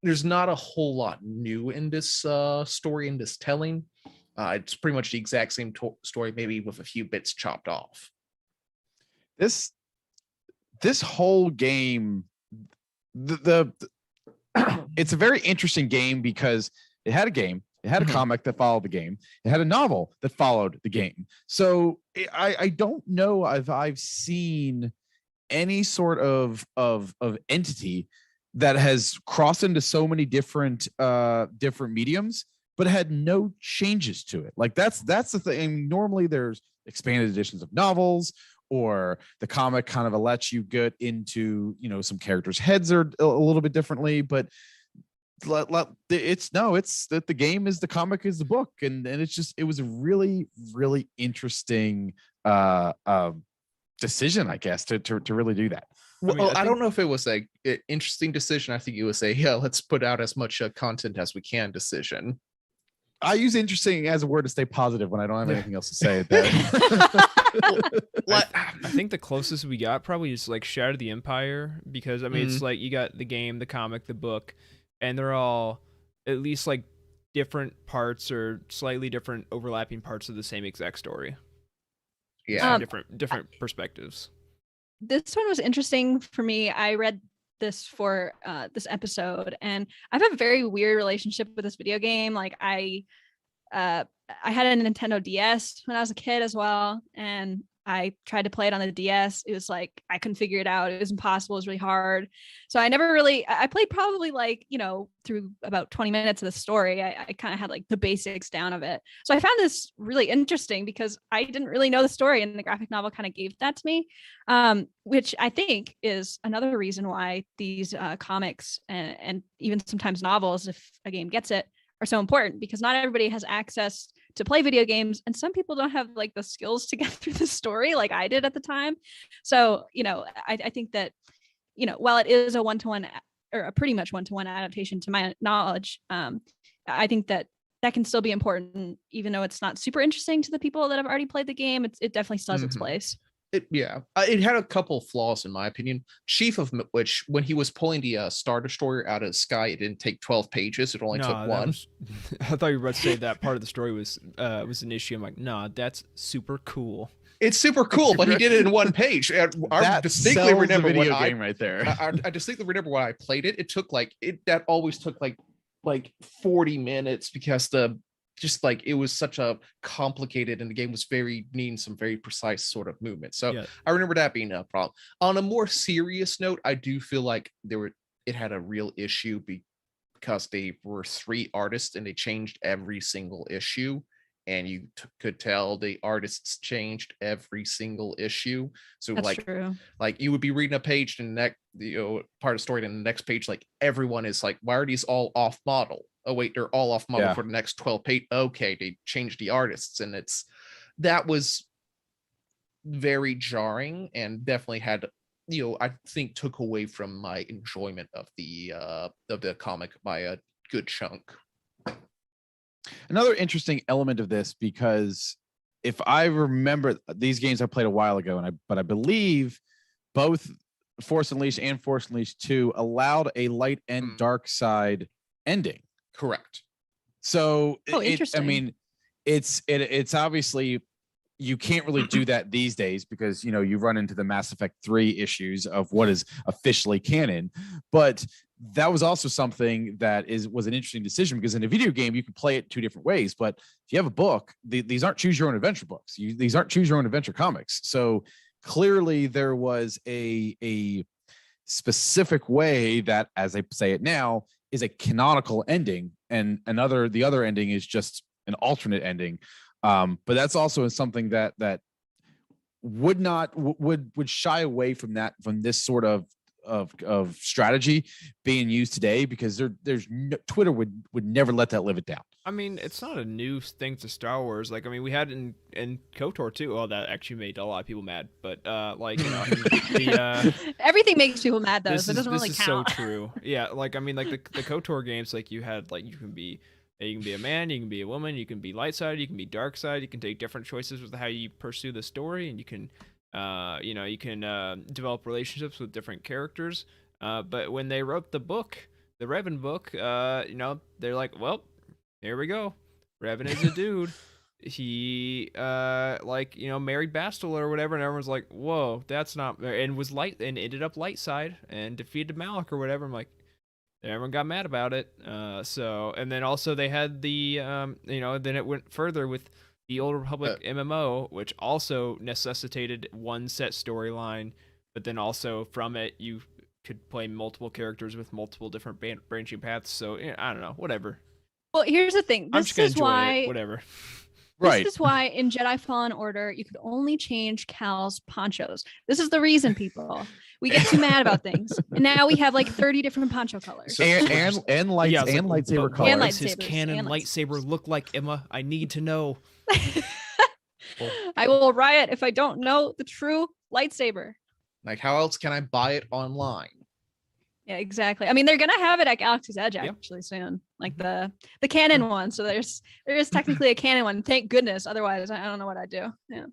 Speaker 3: there's not a whole lot new in this story, in this telling. It's pretty much the exact same story, maybe with a few bits chopped off.
Speaker 1: This this whole game, the it's a very interesting game because it had a game, it had a comic that followed the game, it had a novel that followed the game. So I don't know if I've seen any sort of entity that has crossed into so many different mediums but had no changes to it. Like that's the thing. I mean, normally there's expanded editions of novels, or the comic kind of lets you get into, you know, some characters' heads are a little bit differently, but it's that the game is the comic is the book, and it's just, it was a really interesting decision, I guess, to really do that.
Speaker 3: Well, I don't know if it was a interesting decision. I think it was a, yeah, let's put out as much content as we can decision.
Speaker 1: I use interesting as a word to stay positive when I don't have anything else to say.
Speaker 4: I think the closest we got probably is like Shadow of the Empire, because I mean it's like you got the game, the comic, the book, and they're all at least like different parts or slightly different overlapping parts of the same exact story.
Speaker 3: Yeah,
Speaker 4: different perspectives.
Speaker 2: This one was interesting for me. I read this for this episode, and I've had a very weird relationship with this video game. Like I had a Nintendo DS when I was a kid as well, and I tried to play it on the DS. It was like I couldn't figure it out. It was impossible. It was really hard. So I never really, I played probably like, you know, through about 20 minutes of the story. I kind of had like the basics down of it. So I found this really interesting because I didn't really know the story, and the graphic novel kind of gave that to me, which I think is another reason why these comics and even sometimes novels, if a game gets it, are so important, because not everybody has access to play video games, and some people don't have like the skills to get through the story like I did at the time. So, you know, I think that, you know, while it is a one-to-one or a pretty much one-to-one adaptation to my knowledge, I think that can still be important, even though it's not super interesting to the people that have already played the game. It definitely still has its place.
Speaker 3: It had a couple flaws in my opinion, chief of which, when he was pulling the Star Destroyer out of the sky, it didn't take 12 pages, it only took one.
Speaker 4: I thought you were about to say that part of the story was an issue. I'm like, nah, that's super cool.
Speaker 3: It's super cool, but he did it in one page. I distinctly remember
Speaker 1: the video game right there.
Speaker 3: I distinctly remember when I played it. It took that always took like 40 minutes, because it was such a complicated, and the game was very needing some very precise sort of movement. So yeah. I remember that being a problem. On a more serious note, I do feel like it had a real issue because they were 3 artists and they changed every single issue. And you could tell the artists changed every single issue. So that's true. Like you would be reading a page and the next, part of the story, and the next page, like everyone is like, why are these all off model? Oh wait, they're all off model for the next 12 page. Okay, they changed the artists, and that was very jarring, and definitely had, I think took away from my enjoyment of the comic by a good chunk.
Speaker 1: Another interesting element of this, because if I remember, these games I played a while ago, but I believe both Force Unleashed and Force Unleashed 2 allowed a light and dark side ending.
Speaker 3: Correct.
Speaker 1: So
Speaker 2: interesting.
Speaker 1: I mean, it's obviously, you can't really do that these days, because you run into the Mass Effect 3 issues of what is officially canon. But that was also something that was an interesting decision, because in a video game you can play it 2 different ways, but if you have a book, these aren't choose your own adventure books. These aren't choose your own adventure comics. So clearly there was a specific way that, as I say it now, is a canonical ending, and the other ending is just an alternate ending. But that's also something that would shy away from this sort of strategy being used today, because Twitter would never let that live it down.
Speaker 4: I mean, it's not a new thing to Star Wars. Like, I mean, we had in KOTOR too. Oh, that actually made a lot of people mad. But
Speaker 2: everything makes people mad though, so it doesn't really count.
Speaker 4: This is so true. Yeah, like I mean, like the KOTOR games, like you had, like you can be a man, you can be a woman, you can be light side, you can be dark side, you can take different choices with how you pursue the story, and you can develop relationships with different characters. But when they wrote the book, the Revan book, they're like, well, here we go. Revan is a dude. he like, you know, married Bastila or whatever, and everyone's like, whoa, that's not, and was light and ended up light side and defeated Malik or whatever. I'm like, everyone got mad about it. So, and then also they had the you know, then it went further with the Old Republic MMO, which also necessitated one set storyline, but then also from it you could play multiple characters with multiple different branching paths. So yeah, I don't know, whatever.
Speaker 2: Well, here's the thing.
Speaker 4: I'm
Speaker 2: This
Speaker 4: just gonna
Speaker 2: is
Speaker 4: enjoy
Speaker 2: why.
Speaker 4: it, whatever.
Speaker 1: Right.
Speaker 2: This is why in Jedi Fallen Order you could only change Cal's ponchos. This is the reason, people. We get too mad about things, and now we have like 30 different poncho colors.
Speaker 1: And lights
Speaker 4: Yeah, I was
Speaker 1: and
Speaker 4: like,
Speaker 1: lightsaber
Speaker 4: but
Speaker 1: colors.
Speaker 2: And
Speaker 4: what does his
Speaker 2: lightsabers,
Speaker 4: canon
Speaker 2: and
Speaker 4: lightsaber look like, Emma? I need to know.
Speaker 2: I will riot if I don't know the true lightsaber.
Speaker 3: Like, how else can I buy it online?
Speaker 2: Yeah, exactly. I mean, they're gonna have it at Galaxy's Edge
Speaker 4: Yeah.
Speaker 2: actually soon, like the canon one. So there is technically a canon one. Thank goodness. Otherwise, I don't know what I'd do. Yeah.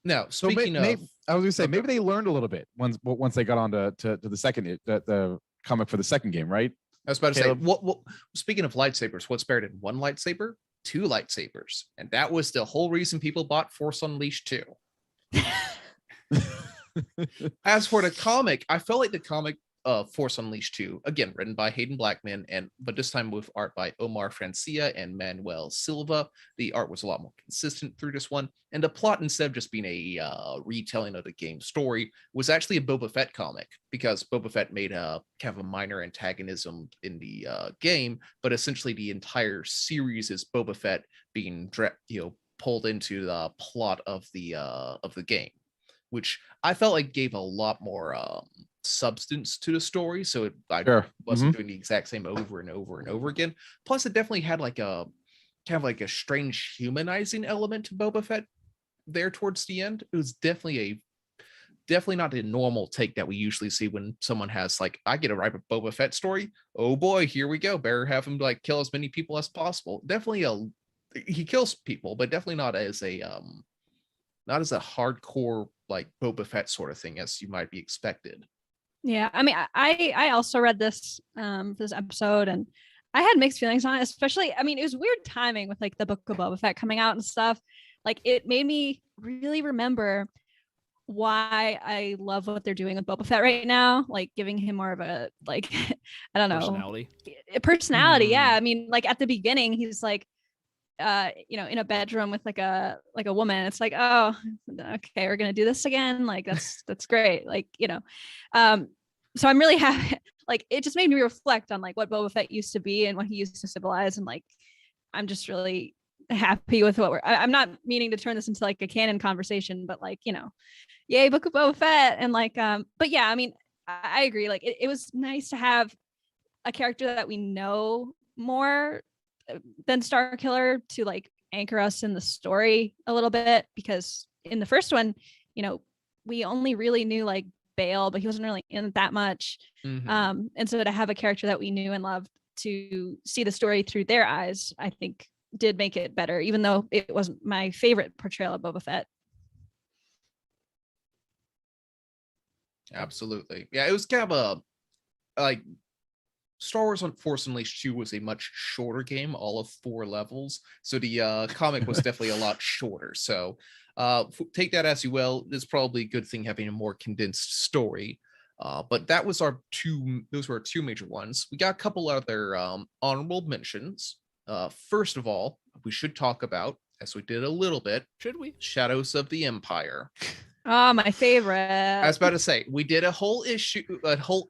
Speaker 3: Now,
Speaker 1: So
Speaker 3: speaking of,
Speaker 1: I was gonna say
Speaker 3: Okay.
Speaker 1: maybe they learned a little bit once they got on to the second the comic for the second game, right?
Speaker 3: I was about to
Speaker 1: Caleb?
Speaker 3: say, what? Speaking of lightsabers, what's better than one lightsaber? Two lightsabers, and that was the whole reason people bought Force Unleashed 2. As for the comic, I felt like the comic Force Unleashed 2, again written by Hayden Blackman, but this time with art by Omar Francia and Manuel Silva. The art was a lot more consistent through this one, and the plot, instead of just being a retelling of the game story, was actually a Boba Fett comic, because Boba Fett made a kind of a minor antagonism in the game, but essentially the entire series is Boba Fett being pulled into the plot of the game, which I felt like gave a lot more substance to the story. So I
Speaker 1: Sure.
Speaker 3: wasn't doing the exact same over and over and over again. Plus, it definitely had like a kind of like a strange humanizing element to Boba Fett there towards the end. It was definitely not the normal take that we usually see when someone has like, I get to write a Boba Fett story. Oh boy, here we go. Better have him like kill as many people as possible. Definitely he kills people, but definitely not as a hardcore like Boba Fett sort of thing as you might be expected.
Speaker 2: Yeah, I mean, I also read this for this episode, and I had mixed feelings on it. Especially, I mean, it was weird timing with like the Book of Boba Fett coming out and stuff. Like, it made me really remember why I love what they're doing with Boba Fett right now. Like, giving him more of a like, I don't know, personality. Yeah, I mean, like at the beginning, he's like, you know, in a bedroom with like a woman. It's like, oh, okay, we're gonna do this again. Like that's great. Like, you know, so I'm really happy. Like, it just made me reflect on like what Boba Fett used to be and what he used to symbolize, and like I'm just really happy with what I'm not meaning to turn this into like a canon conversation, but like, you know, yay, Book of Boba Fett. And like but yeah, I mean, I agree. Like it was nice to have a character that we know more than Starkiller to like anchor us in the story a little bit, because in the first one, you know, we only really knew like Bale, but he wasn't really in that much. And so to have a character that we knew and loved, to see the story through their eyes, I think did make it better, even though it wasn't my favorite portrayal of Boba Fett.
Speaker 3: Absolutely. Yeah, it was kind of a like Star Wars on Force Unleashed 2 was a much shorter game, all of 4 levels. So the comic was definitely a lot shorter. So take that as you will. It's probably a good thing having a more condensed story. But that was those were our 2 major ones. We got a couple other honorable mentions. First of all, we should talk about, as we did a little bit,
Speaker 4: should we?
Speaker 3: Shadows of the Empire.
Speaker 2: Oh, my favorite.
Speaker 3: I was about to say, we did a whole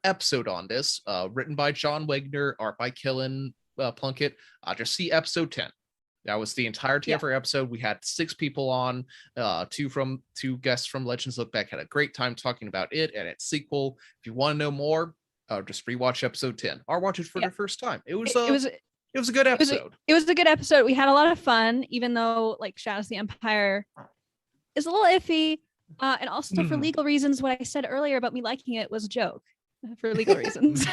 Speaker 3: episode on this, written by John Wagner, art by Killen Plunkett. Just see episode 10. That was the entirety of our episode. We had 6 people on, 2 guests from Legends Look Back. Had a great time talking about it and its sequel. If you want to know more, just rewatch episode 10 or watch it for the first time. It was a good episode.
Speaker 2: It was a good episode. We had a lot of fun, even though like Shadows of the Empire is a little iffy. And also for legal reasons, what I said earlier about me liking it was a joke for legal reasons.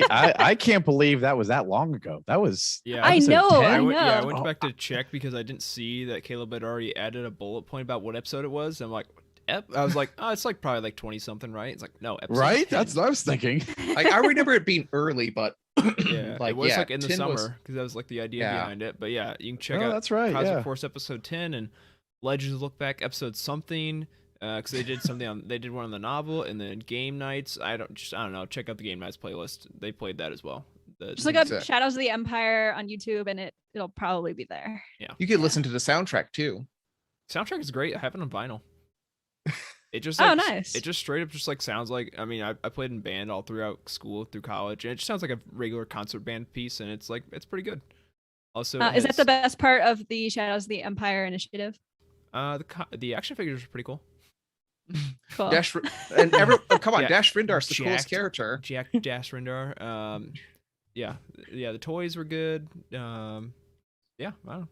Speaker 1: I can't believe that was that long ago. That was
Speaker 2: I know.
Speaker 4: I went back to check because I didn't see that Caleb had already added a bullet point about what episode it was. I'm like, I was like, oh, it's like probably like 20 something, right? It's like, no, episode
Speaker 1: Right?
Speaker 4: 10.
Speaker 1: That's what I was thinking.
Speaker 3: I remember it being early, but
Speaker 4: Yeah,
Speaker 3: like
Speaker 4: it was
Speaker 3: yeah,
Speaker 4: like in the
Speaker 3: 10
Speaker 4: summer
Speaker 3: was-
Speaker 4: because that was like the idea
Speaker 3: Yeah.
Speaker 4: behind it. But yeah, you can check
Speaker 1: Oh,
Speaker 4: out
Speaker 1: that's right.
Speaker 4: Cosmic
Speaker 1: Yeah.
Speaker 4: Force episode 10 and Legends Look Back episode something. Because they did something they did one on the novel and then game nights. I don't know. Check out the game nights playlist. They played that as well.
Speaker 2: Just look up
Speaker 3: Exactly.
Speaker 2: Shadows of the Empire on YouTube, and it'll probably be there.
Speaker 3: You could listen to the soundtrack too.
Speaker 4: Soundtrack is great. I have it on vinyl. It just
Speaker 2: Oh,
Speaker 4: like,
Speaker 2: nice.
Speaker 4: It just straight up just like sounds like. I mean, I played in band all throughout school through college, and it just sounds like a regular concert band piece, and it's pretty good. Also,
Speaker 2: Is that the best part of the Shadows of the Empire initiative?
Speaker 4: the action figures are pretty cool.
Speaker 2: Cool.
Speaker 3: Dash and come on,
Speaker 4: Yeah.
Speaker 3: Dash Rindar's the coolest
Speaker 4: Jacked-
Speaker 3: character.
Speaker 4: Jack Dash Rindar. Yeah, the toys were good. Yeah, I don't know.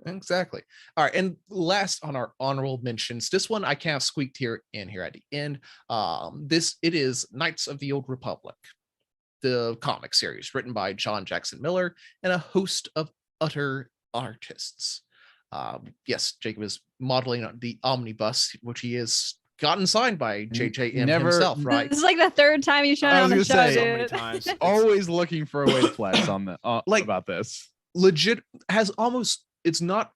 Speaker 3: Exactly. All right, and last on our honorable mentions, this one I kind of squeaked here at the end. It is Knights of the Old Republic, the comic series written by John Jackson Miller and a host of other artists. Yes, Jacob is modeling the omnibus, which he has gotten signed by JJM
Speaker 1: Never-
Speaker 3: himself, right?
Speaker 2: This is like the third time you've shown
Speaker 1: I
Speaker 2: it on the
Speaker 1: was
Speaker 2: show,
Speaker 1: gonna say,
Speaker 4: So many
Speaker 2: dude.
Speaker 4: times.
Speaker 1: Always looking for a way to flex on the
Speaker 3: Like-
Speaker 1: about this.
Speaker 3: Legit has almost, it's not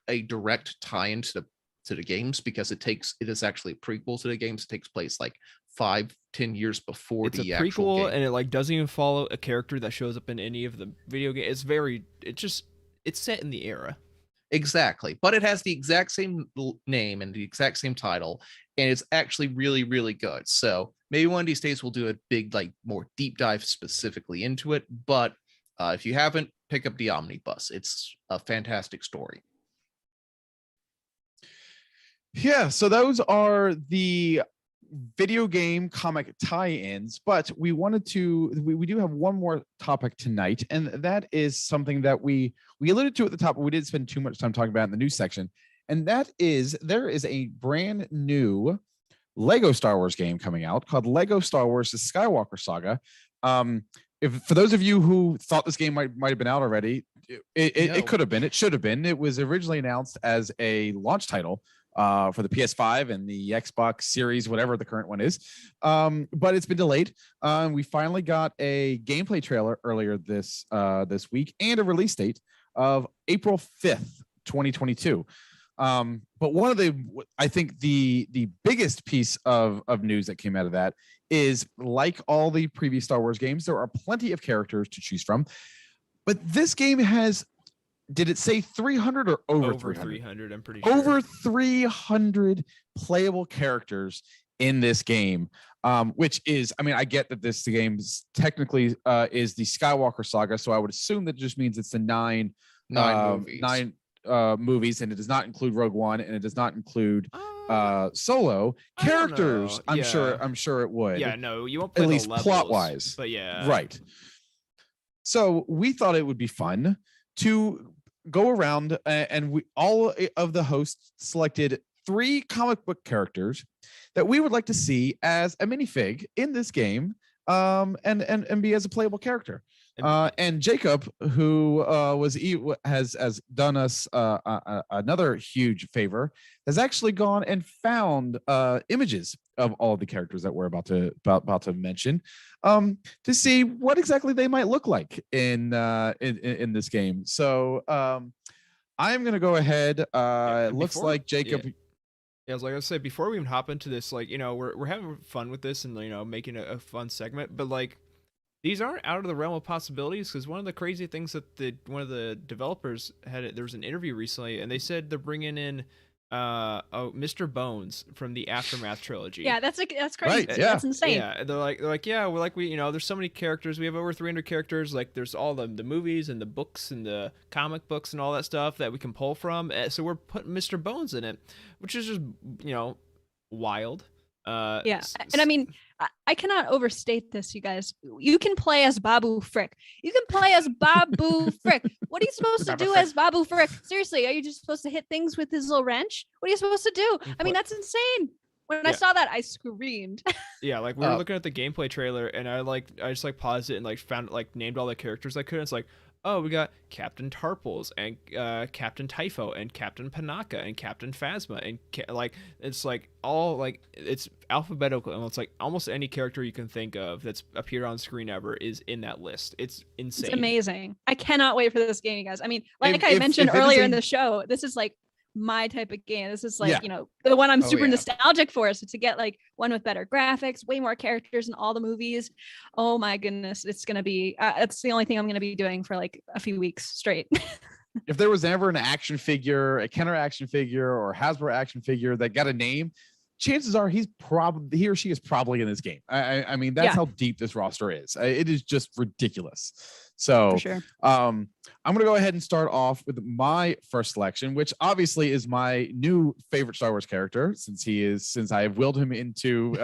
Speaker 3: a direct tie-in to the games because it is actually a prequel to the games. It takes place like 5-10 years before
Speaker 4: It's a
Speaker 3: the actual
Speaker 4: prequel,
Speaker 3: game.
Speaker 4: and it like doesn't even follow a character that shows up in any of the video game. It's set in the era.
Speaker 3: Exactly, but it has the exact same name and the exact same title, and it's actually really, really good. So maybe one of these days we'll do a big, like, more deep dive specifically into it. But if you haven't, pick up the omnibus. It's a fantastic story.
Speaker 1: Yeah, so those are the video game comic tie-ins, but we do have one more topic tonight, and that is something that we alluded to at the top, but we didn't spend too much time talking about in the news section, and that is there is a brand new Lego Star Wars game coming out called Lego Star Wars: The Skywalker Saga. If for those of you who thought this game might have been out already, it could have been. It should have been. It was originally announced as a launch title for the PS5 and the Xbox Series, whatever the current one is. But it's been delayed. We finally got a gameplay trailer earlier this week and a release date of April 5th, 2022. But one of I think the biggest piece of news that came out of that is, like all the previous Star Wars games, there are plenty of characters to choose from. But this game has, did it say 300 or over 300?
Speaker 4: 300, I'm pretty sure.
Speaker 1: Over 300 playable characters in this game, which is, I mean, I get that this game technically is the Skywalker Saga, so I would assume that just means it's the nine movies, and it does not include Rogue One, and it does not include Solo
Speaker 4: I don't
Speaker 1: characters.
Speaker 4: know. Yeah.
Speaker 1: I'm sure it would.
Speaker 4: Yeah, no, you won't play
Speaker 1: at
Speaker 4: the
Speaker 1: least
Speaker 4: levels,
Speaker 1: plot wise,
Speaker 4: but yeah,
Speaker 1: right. So we thought it would be fun to go around, and we all of the hosts selected 3 comic book characters that we would like to see as a minifig in this game, and be as a playable character. And Jacob, who has done us another huge favor, has actually gone and found images of all the characters that we're about to mention, to see what exactly they might look like in this game. So I'm gonna go ahead. It looks like Jacob.
Speaker 4: Yeah, I was like I said, before we even hop into this, like, you know, we're having fun with this and, you know, making a fun segment, but like, these aren't out of the realm of possibilities, because one of the crazy things that one of the developers there was an interview recently, and they said they're bringing in Mr. Bones from the Aftermath trilogy.
Speaker 2: Yeah, that's crazy.
Speaker 1: Right, yeah.
Speaker 2: That's insane.
Speaker 4: Yeah, they're like, yeah, we're like, you know, there's so many characters. We have over 300 characters. Like, there's all the movies and the books and the comic books and all that stuff that we can pull from. So we're putting Mr. Bones in it, which is just, you know, wild.
Speaker 2: Yeah, and I mean, I cannot overstate this, you guys. You can play as Babu Frick. You can play as Babu Frick. What are you supposed to do as Babu Frick? Seriously, are you just supposed to hit things with his little wrench? What are you supposed to do? I mean, that's insane. When I saw that, I screamed.
Speaker 4: Yeah, like we were looking at the gameplay trailer, and I just paused it and like found named all the characters I could. And it's like, oh, we got Captain Tarples and Captain Typho and Captain Panaka and Captain Phasma and it's like all like it's alphabetical, and it's like almost any character you can think of that's appeared on screen ever is in that list. It's insane.
Speaker 2: It's amazing. I cannot wait for this game, you guys. I mean, like
Speaker 1: If-
Speaker 2: I
Speaker 1: if-
Speaker 2: mentioned
Speaker 1: if it is
Speaker 2: earlier
Speaker 1: a-
Speaker 2: in the show, this is like my type of game. This is like,
Speaker 1: Yeah.
Speaker 2: you know, the one I'm
Speaker 3: Oh,
Speaker 2: super
Speaker 3: yeah.
Speaker 2: nostalgic for. So to get like one with better graphics, way more characters in all the movies. Oh my goodness. It's going to be, it's the only thing I'm going to be doing for like a few weeks straight.
Speaker 1: If there was ever an action figure, a Kenner action figure, or Hasbro action figure that got a name, chances are he or she is probably in this game. I mean, that's
Speaker 2: Yeah.
Speaker 1: how deep this roster is. It is just ridiculous. So
Speaker 2: For sure.
Speaker 1: I'm gonna go ahead and start off with my first selection, which obviously is my new favorite Star Wars character, since I have willed him into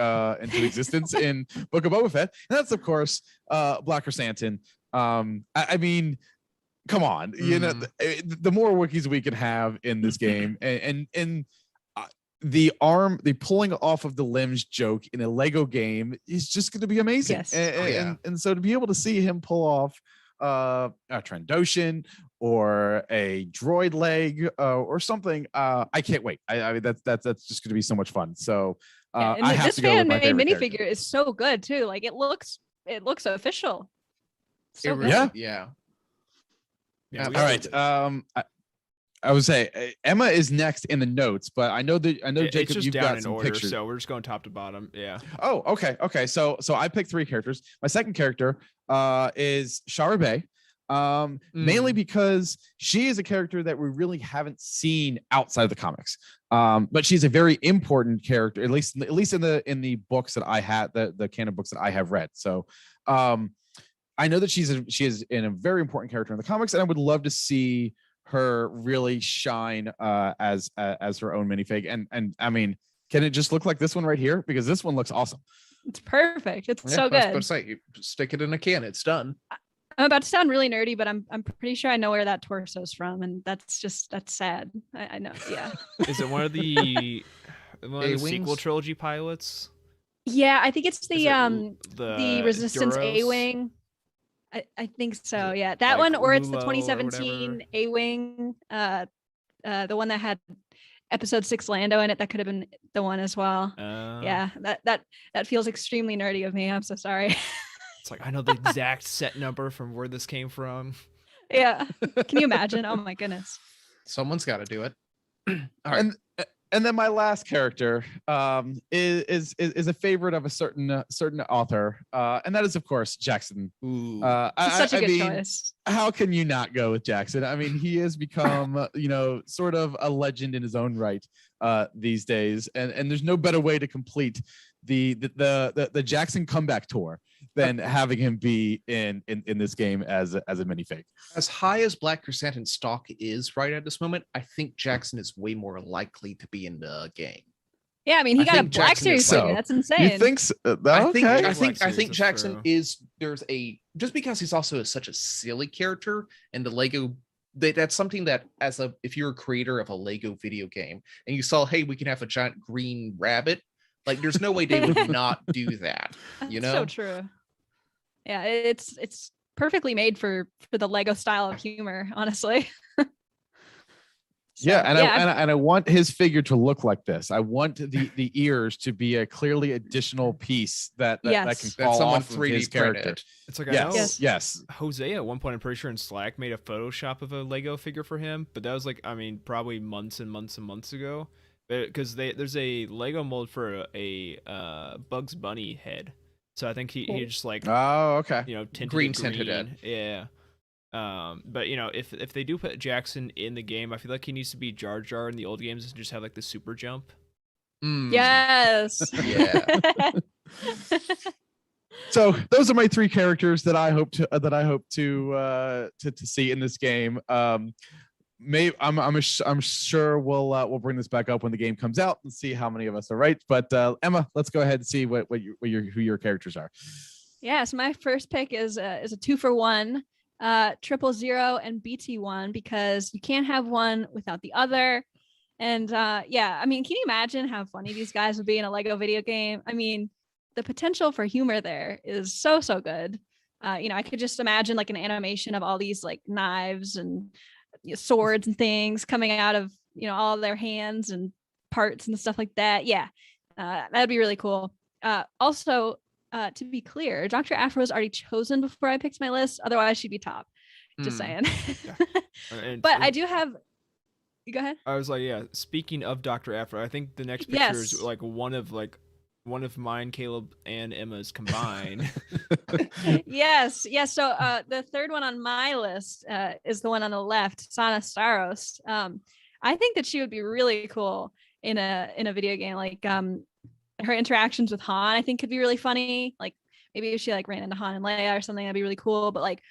Speaker 1: existence in Book of Boba Fett, and that's of course Black Chrysanthemum. I mean, come on, you know, the more Wookiees we can have in this game, and the pulling off of the limbs joke in a Lego game is just going to be amazing.
Speaker 2: Yes.
Speaker 1: And so to be able to see him pull off a Trandoshan or a droid leg or something, I can't wait. I mean, that's just going to be so much fun. So
Speaker 2: Yeah, and
Speaker 1: I have
Speaker 2: this
Speaker 1: to go with my
Speaker 2: fan made
Speaker 1: favorite
Speaker 2: minifigure
Speaker 1: character.
Speaker 2: is so good too. Like it looks official. So
Speaker 3: It
Speaker 2: good.
Speaker 3: really-
Speaker 1: Yeah.
Speaker 3: yeah.
Speaker 4: Yeah, we
Speaker 1: All
Speaker 4: got-
Speaker 1: right. I would say Emma is next in the notes, but I know
Speaker 4: it's
Speaker 1: Jacob,
Speaker 4: just
Speaker 1: you've
Speaker 4: down
Speaker 1: got
Speaker 4: in
Speaker 1: some
Speaker 4: order,
Speaker 1: pictures.
Speaker 4: so we're just going top to bottom. Yeah.
Speaker 1: Oh, okay. So I picked 3 characters. My second character is Shara Bey. Mainly because she is a character that we really haven't seen outside of the comics. But she's a very important character, at least in the books that I had, the canon books that I have read. So I know that she is a very important character in the comics, and I would love to see her really shine as her own minifig. And I mean, can it just look like this one right here? Because this one looks awesome.
Speaker 2: It's perfect. It's
Speaker 3: Yeah,
Speaker 2: so
Speaker 3: I was about
Speaker 2: good.
Speaker 3: to say, you stick it in a can, it's done.
Speaker 2: I'm about to sound really nerdy, but I'm pretty sure I know where that torso's from, and that's sad. I know. Yeah.
Speaker 4: Is it one of the
Speaker 3: A-wings?
Speaker 4: sequel trilogy pilots?
Speaker 2: Yeah, I think it's
Speaker 4: Is
Speaker 2: the
Speaker 4: it
Speaker 2: the Resistance
Speaker 4: Duros?
Speaker 2: A-wing. I think so.
Speaker 4: it
Speaker 2: Yeah, that
Speaker 4: like
Speaker 2: one, or it's the
Speaker 4: Lulo or
Speaker 2: 2017 A-wing. The one that had Episode 6 Lando in it. That could have been the one as well. Yeah, that feels extremely nerdy of me. I'm so sorry.
Speaker 4: It's like I know the exact set number from where this came from.
Speaker 2: Yeah. Can you imagine? Oh my goodness.
Speaker 3: Someone's got to do it. All right.
Speaker 1: And then my last character is a favorite of a certain author, and that is of course Jackson.
Speaker 3: Ooh.
Speaker 2: He's such a good
Speaker 1: mean,
Speaker 2: choice.
Speaker 1: how can you not go with Jackson? I mean, he has become sort of a legend in his own right these days, and there's no better way to complete the Jackson comeback tour than having him be in this game as a minifig.
Speaker 3: As high as Black Chrysanthemum stock is right at this moment, I think Jackson is way more likely to be in the game.
Speaker 2: Yeah, I mean, he
Speaker 3: I
Speaker 2: got a
Speaker 3: think
Speaker 2: Black
Speaker 3: Jackson
Speaker 2: Series
Speaker 3: is
Speaker 2: figure.
Speaker 1: so.
Speaker 2: That's insane.
Speaker 1: You think so?
Speaker 3: I think
Speaker 1: Okay.
Speaker 3: I think
Speaker 4: Black Series is
Speaker 3: Jackson
Speaker 4: true.
Speaker 3: is just because he's also such a silly character, and the Lego that's something that if you're a creator of a Lego video game and you saw, hey, we can have a giant green rabbit, like there's no way they would not do that. You
Speaker 2: That's
Speaker 3: know?
Speaker 2: so true. Yeah, it's perfectly made for the Lego style of humor, honestly.
Speaker 1: Yeah,
Speaker 2: So,
Speaker 1: and I want his figure to look like this. I want the ears to be a clearly additional piece that can
Speaker 2: Yes.
Speaker 3: That
Speaker 1: fall
Speaker 3: someone
Speaker 1: off of
Speaker 3: 3D
Speaker 1: his character.
Speaker 3: printed.
Speaker 4: It's like I
Speaker 1: Yes,
Speaker 4: know
Speaker 1: yes.
Speaker 4: Jose at one point, I'm pretty sure in Slack made a Photoshop of a Lego figure for him, but that was like, I mean, probably months and months and months ago. Because there's a Lego mold for a Bugs Bunny head, so I think he just like
Speaker 1: Oh, okay.
Speaker 4: tinted
Speaker 3: Green
Speaker 4: it
Speaker 3: tinted it.
Speaker 4: Yeah. But if they do put Jackson in the game, I feel like he needs to be Jar Jar in the old games and just have like the super jump.
Speaker 3: Mm,
Speaker 2: yes.
Speaker 3: Yeah.
Speaker 1: So those are my 3 characters that I hope to see in this game. I'm sure we'll bring this back up when the game comes out and see how many of us are right. But Emma, let's go ahead and see who your characters are.
Speaker 2: Yeah, so my first pick is a 2-for-1, 000 and BT1, because you can't have one without the other. And yeah, I mean, can you imagine how funny these guys would be in a Lego video game? I mean, the potential for humor there is so good. I could just imagine like an animation of all these like knives and swords and things coming out of all their hands and parts and stuff like that. Yeah, that'd be really cool. Also, to be clear, Dr. Afro was already chosen before I picked my list. Otherwise, she'd be top. Just saying. But I do have. You go ahead.
Speaker 4: I was like, yeah. Speaking of Dr. Afro, I think the next picture is like one of mine, Caleb, and Emma's combined.
Speaker 2: Yes. So the third one on my list is the one on the left, Sana Staros. I think that she would be really cool in a video game. Like her interactions with Han, I think could be really funny. Like maybe if she like ran into Han and Leia or something, that'd be really cool. But like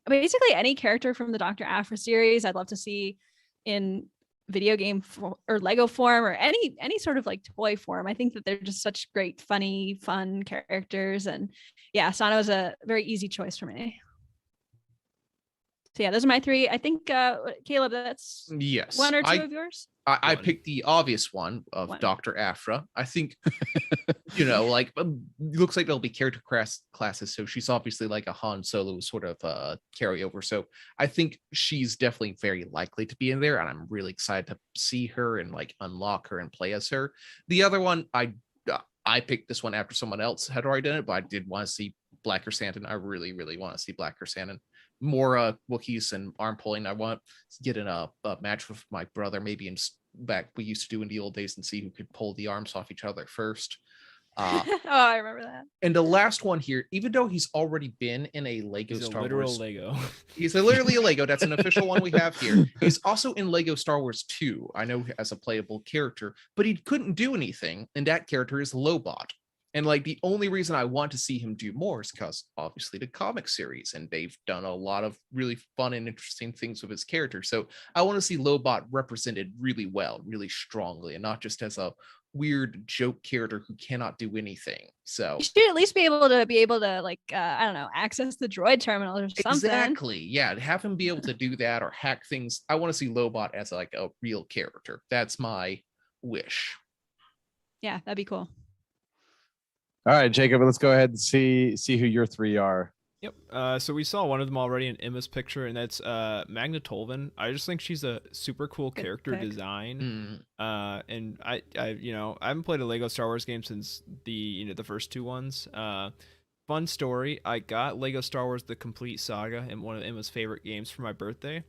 Speaker 2: basically any character from the Dr. Afro series, I'd love to see in video game or Lego form or any sort of like toy form. I think that they're just such great, funny, fun characters. And yeah, Sana was a very easy choice for me. So yeah, those are my three. I think Caleb, that's
Speaker 3: yes,
Speaker 2: one or two of yours.
Speaker 3: I picked the obvious one of Dr. Afra. I think, like looks like there'll be character classes. So she's obviously like a Han Solo sort of carryover. So I think she's definitely very likely to be in there. And I'm really excited to see her and like unlock her and play as her. The other one, I picked this one after someone else had already done it, but I did want to see Black Chrysanthemum. I really, really want to see Black Chrysanthemum. More Wookiees and arm pulling. I want to get in a match with my brother, maybe in back we used to do in the old days, and see who could pull the arms off each other first.
Speaker 2: Oh, I remember that.
Speaker 3: And the last one here, even though he's already been in a Lego Star Wars,
Speaker 4: Lego.
Speaker 3: He's literally a Lego. That's an official one we have here. He's also in Lego Star Wars 2. I know as a playable character, but he couldn't do anything, and that character is Lobot. And like the only reason I want to see him do more is because obviously the comic series, and they've done a lot of really fun and interesting things with his character. So I want to see Lobot represented really well, really strongly, and not just as a weird joke character who cannot do anything. So
Speaker 2: you should at least be able to like I don't know, access the droid terminal or something.
Speaker 3: Exactly. Yeah, have him be able to do that or hack things. I want to see Lobot as like a real character. That's my wish.
Speaker 2: Yeah, that'd be cool.
Speaker 1: All right, Jacob, let's go ahead and see who your three are.
Speaker 4: Yep. So we saw one of them already in Emma's picture, and that's Magna Tolvan. I just think she's a super cool character design. And I haven't played a Lego Star Wars game since the first two ones. Fun story. I got Lego Star Wars: The Complete Saga in one of Emma's favorite games for my birthday.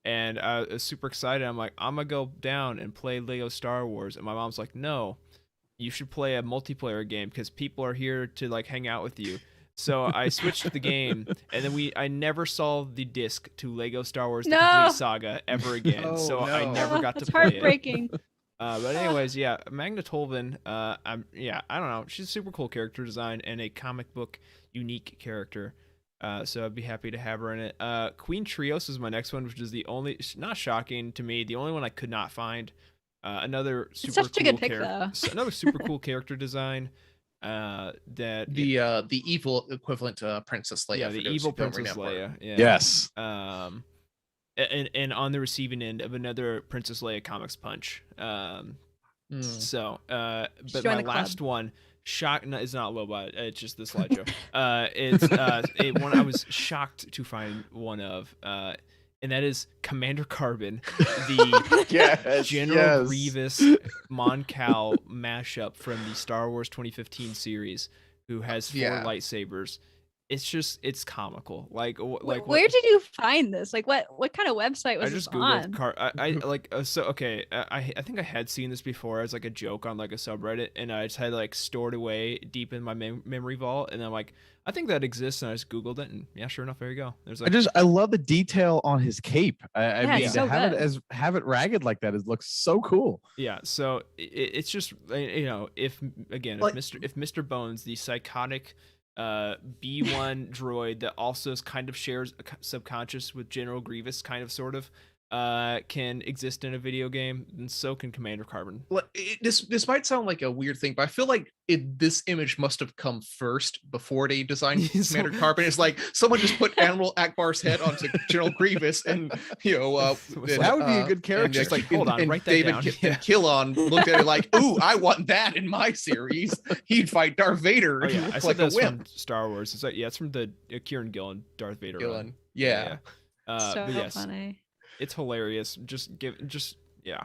Speaker 4: And I was super excited. I'm like, I'm gonna go down and play Lego Star Wars. And my mom's like, no, you should play a multiplayer game because people are here to like hang out with you. So I switched the game, and then I never saw the disc to Lego Star Wars: The Complete Saga ever again. I never got to play
Speaker 2: heartbreaking.
Speaker 4: it. But anyways, yeah, Magna Tolvan. I don't know. She's a super cool character design and a comic book unique character. So I'd be happy to have her in it. Queen Trios is my next one, which is the only, not shocking to me, the only one I could not find. Another super
Speaker 2: such
Speaker 4: cool
Speaker 2: a good pick, though.
Speaker 4: Another super cool character design. That
Speaker 3: the evil equivalent to Princess Leia.
Speaker 4: Yeah, the evil Princess Leia. Yeah.
Speaker 1: Yes.
Speaker 4: And on the receiving end of another Princess Leia comics punch. So, but my last one, it's not Lobot. It's just the slideshow. It's one I was shocked to find one of. And that is Commander Carbon, the General Grievous Mon Cal mashup from the Star Wars 2015 series, who has 4 lightsabers. It's comical.
Speaker 2: Where did you find this? Like, what kind of website was this on?
Speaker 4: I think I had seen this before as like a joke on like a subreddit, and I just had like stored away deep in my memory vault, and I'm like, I think that exists, and I just Googled it, and yeah, sure enough, there you go. There's like,
Speaker 1: I love the detail on his cape. I mean,
Speaker 2: so
Speaker 1: to have it ragged like that, it looks so cool.
Speaker 4: Yeah, so it's just, if Mr. Bones, the psychotic B1 droid that also kind of shares a subconscious with General Grievous, kind of sort of, can exist in a video game, and so can Commander Carbon.
Speaker 3: Well, this might sound like a weird thing, but I feel like this image must have come first before they designed Commander Carbon. It's like someone just put Admiral Akbar's head onto General Grievous, and
Speaker 1: that would be a good character.
Speaker 3: And, like,
Speaker 4: Hold on,
Speaker 3: and
Speaker 4: write that
Speaker 3: David
Speaker 4: down.
Speaker 3: and Killon looked at it like, "Ooh, I want that in my series." He'd fight Darth Vader.
Speaker 4: Oh,
Speaker 3: He
Speaker 4: yeah, I
Speaker 3: looked
Speaker 4: said
Speaker 3: like a
Speaker 4: that's
Speaker 3: wimp.
Speaker 4: from Star Wars. It's like, yeah, it's from the Kieran Gillen Darth Vader run.
Speaker 3: Gillen. Yeah.
Speaker 2: So
Speaker 4: but yes,
Speaker 2: funny.
Speaker 4: it's hilarious. Yeah,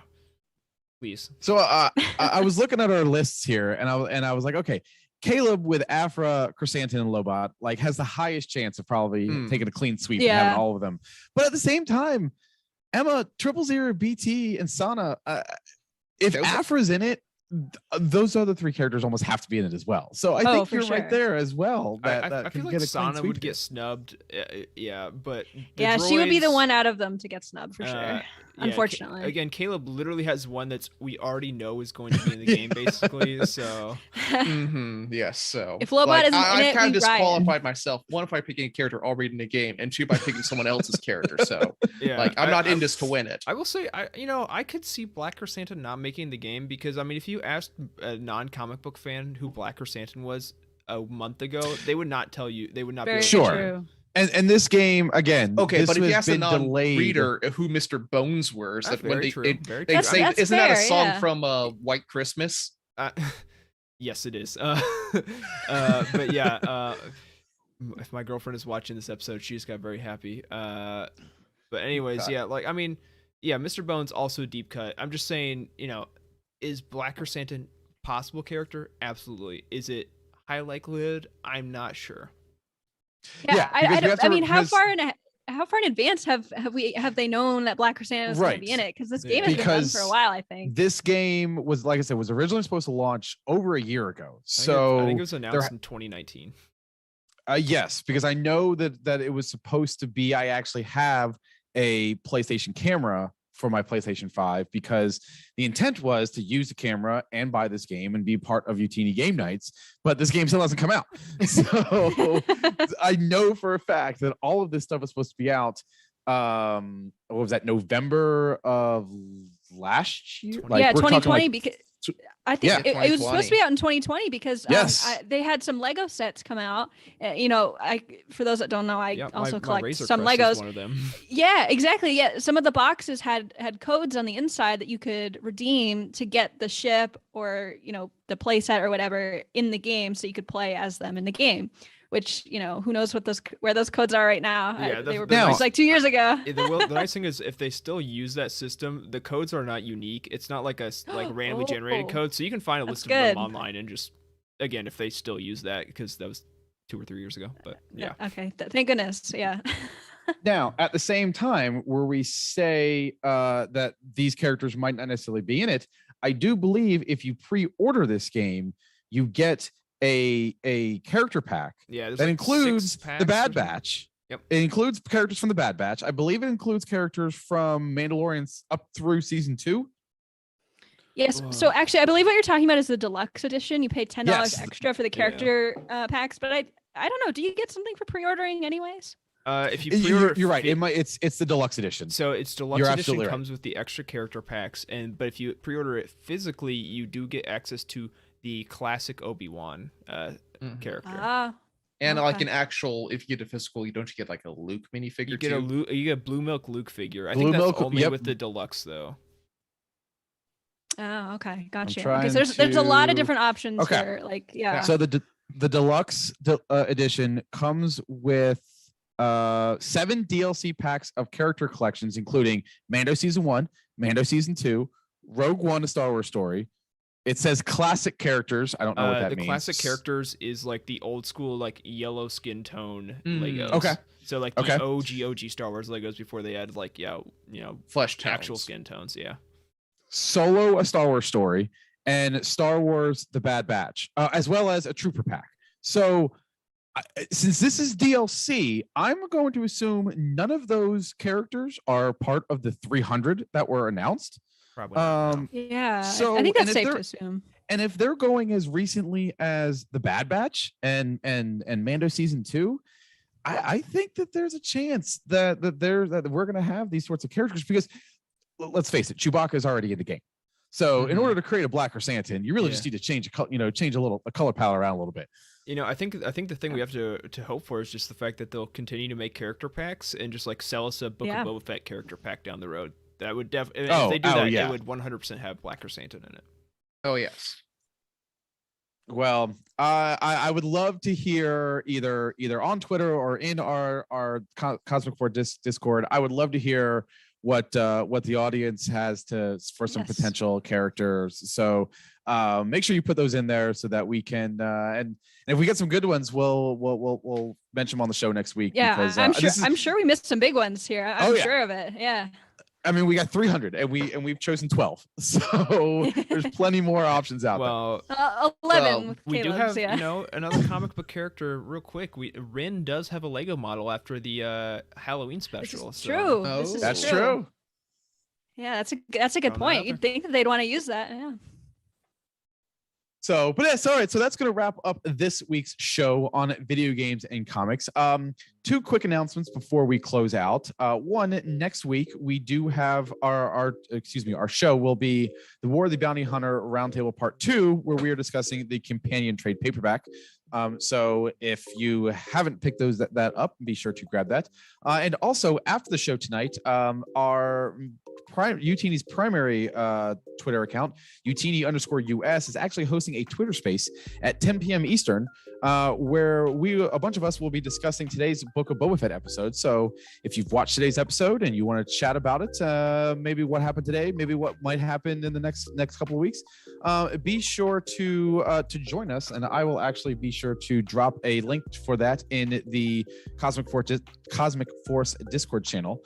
Speaker 4: please.
Speaker 1: So I was looking at our lists here, and I was like, okay, Caleb with Afra, Chrysanthemum, and Lobot like has the highest chance of probably taking a clean sweep and having all of them. But at the same time, Emma, 000, BT, and Sana, if Afra's in it, those other three characters almost have to be in it as well. So I think you're right there as well.
Speaker 4: I feel like Sana would get snubbed. Yeah, but
Speaker 2: she would be the one out of them to get snubbed for sure. Unfortunately,
Speaker 4: again, Caleb literally has one that's we already know is going to be in the game, basically. So,
Speaker 3: yes. So
Speaker 2: if Lobot isn't in
Speaker 3: I
Speaker 2: it,
Speaker 3: kind
Speaker 2: we
Speaker 3: of
Speaker 2: riot.
Speaker 3: disqualified myself. One, by picking a character already in the game, and two, by picking someone else's character. So, I'm not in this to win it.
Speaker 4: I will say, I could see Black Chrysanthemum not making the game because, I mean, if you asked a non-comic book fan who Black Chrysanthemum was a month ago, they would not tell you. They would not be
Speaker 1: sure.
Speaker 2: True.
Speaker 1: And this game again.
Speaker 3: Okay, but if you ask a
Speaker 1: delayed.
Speaker 3: non-reader who Mr. Bones were,
Speaker 4: That's
Speaker 3: when they say,
Speaker 2: that's
Speaker 3: isn't that a
Speaker 2: fair,
Speaker 3: song from White Christmas?
Speaker 4: Yes, it is. But yeah, if my girlfriend is watching this episode, she just got very happy. But anyways, yeah, like I mean, yeah, Mr. Bones also a deep cut. I'm just saying, is Black Chrysanthemum possible character? Absolutely. Is it high likelihood? I'm not sure.
Speaker 2: Yeah, I mean, how far in advance have they known that Black Chrysanthemum is going to be in it? Because this game has been done for a while, I think.
Speaker 1: This game was, like I said, was originally supposed to launch over a year ago.
Speaker 4: I think it was announced in 2019.
Speaker 1: Yes, because I know that it was supposed to be. I actually have a PlayStation camera for my PlayStation 5 because the intent was to use the camera and buy this game and be part of Utini game nights, but this game still hasn't come out. So I know for a fact that all of this stuff was supposed to be out. What was that, November of last year?
Speaker 2: Yeah, 2020, because I think
Speaker 1: Yeah.
Speaker 2: it was supposed to be out in 2020 because they had some Lego sets come out. For those that don't know, I also collect
Speaker 4: Razor
Speaker 2: some
Speaker 4: Crest is
Speaker 2: Legos.
Speaker 4: one of them.
Speaker 2: Yeah, exactly. Yeah, some of the boxes had codes on the inside that you could redeem to get the ship or the play set or whatever in the game, so you could play as them in the game. Which who knows where those codes are right now?
Speaker 4: Yeah,
Speaker 2: they were released like 2 years ago.
Speaker 4: The nice thing is, if they still use that system, the codes are not unique. It's not like a randomly generated code, so you can find a list of them online and just, again, if they still use that, because that was 2 or 3 years ago. But yeah.
Speaker 2: Okay. Thank goodness. Yeah.
Speaker 1: Now, at the same time, where we say that these characters might not necessarily be in it, I do believe if you pre-order this game, you get a character pack that includes the Bad Batch.
Speaker 4: Yep.
Speaker 1: It includes characters from the Bad Batch. I believe it includes characters from Mandalorians up through season 2.
Speaker 2: Yes. So actually, I believe what you're talking about is the deluxe edition. You pay $10 extra for the character packs, but I don't know. Do you get something for pre-ordering anyways?
Speaker 4: If you pre-order,
Speaker 1: you're right. It's the deluxe edition.
Speaker 4: So it's deluxe edition comes with the extra character packs, but if you pre-order it physically, you do get access to the classic Obi-Wan character.
Speaker 3: And like an actual, if you get a physical, you don't get like a Luke minifigure.
Speaker 4: You get a Blue Milk Luke figure. I think that's only with the deluxe though.
Speaker 2: Oh, okay, gotcha. Because there's a lot of different options here. Like, yeah.
Speaker 1: So the deluxe edition comes with 7 DLC packs of character collections, including Mando Season 1, Mando Season 2, Rogue One: A Star Wars Story. It says classic characters. I don't know what that means.
Speaker 4: The classic characters is like the old school, like yellow skin tone Legos.
Speaker 1: Okay.
Speaker 4: So like the OG Star Wars Legos before they had like
Speaker 3: flesh tones.
Speaker 4: Actual skin tones. Yeah.
Speaker 1: Solo: A Star Wars Story and Star Wars: The Bad Batch, as well as a Trooper pack. So since this is DLC, I'm going to assume none of those characters are part of the 300 that were announced.
Speaker 4: Probably
Speaker 2: yeah.
Speaker 1: So
Speaker 2: I think that's safe to assume.
Speaker 1: And if they're going as recently as the Bad Batch and Mando Season 2, I think that there's a chance that we're going to have these sorts of characters because let's face it, Chewbacca is already in the game. So in order to create a black chrysanthemum, you really just need to change a color palette around a little bit.
Speaker 4: I think the thing we have to hope for is just the fact that they'll continue to make character packs and just like sell us a Book of Boba Fett character pack down the road. That would definitely, if they do that, it would 100% have black chrysanthemum in it.
Speaker 3: Oh yes.
Speaker 1: Well, I would love to hear either on Twitter or in our Cosmic Force Discord. I would love to hear what the audience has for some potential characters. So make sure you put those in there so that we can and if we get some good ones, we'll mention them on the show next week.
Speaker 2: Yeah,
Speaker 1: because,
Speaker 2: I'm sure we missed some big ones here. I'm sure of it. Yeah.
Speaker 1: I mean, we got 300 and we've chosen 12. So there's plenty more options out
Speaker 2: there. 11 with
Speaker 4: we
Speaker 2: Caleb's,
Speaker 4: do have, another comic book character real quick. Rin does have a Lego model after the Halloween special.
Speaker 2: This is true.
Speaker 1: That's true.
Speaker 2: Yeah, that's a good point. You'd think that they'd want to use that. Yeah.
Speaker 1: So, but that's all right. So that's going to wrap up this week's show on video games and comics. Two quick announcements before we close out. One, next week we do have our show will be the War of the Bounty Hunter Roundtable Part 2, where we are discussing the companion trade paperback. So if you haven't picked that up, be sure to grab that. And also after the show tonight, our UTini's primary Twitter account, Utini_US, is actually hosting a Twitter space at 10 p.m. Eastern, where a bunch of us will be discussing today's Book of Boba Fett episode. So if you've watched today's episode and you want to chat about it, maybe what happened today, maybe what might happen in the next couple of weeks, be sure to join us, and I will actually be sure to drop a link for that in the Cosmic Force Discord channel.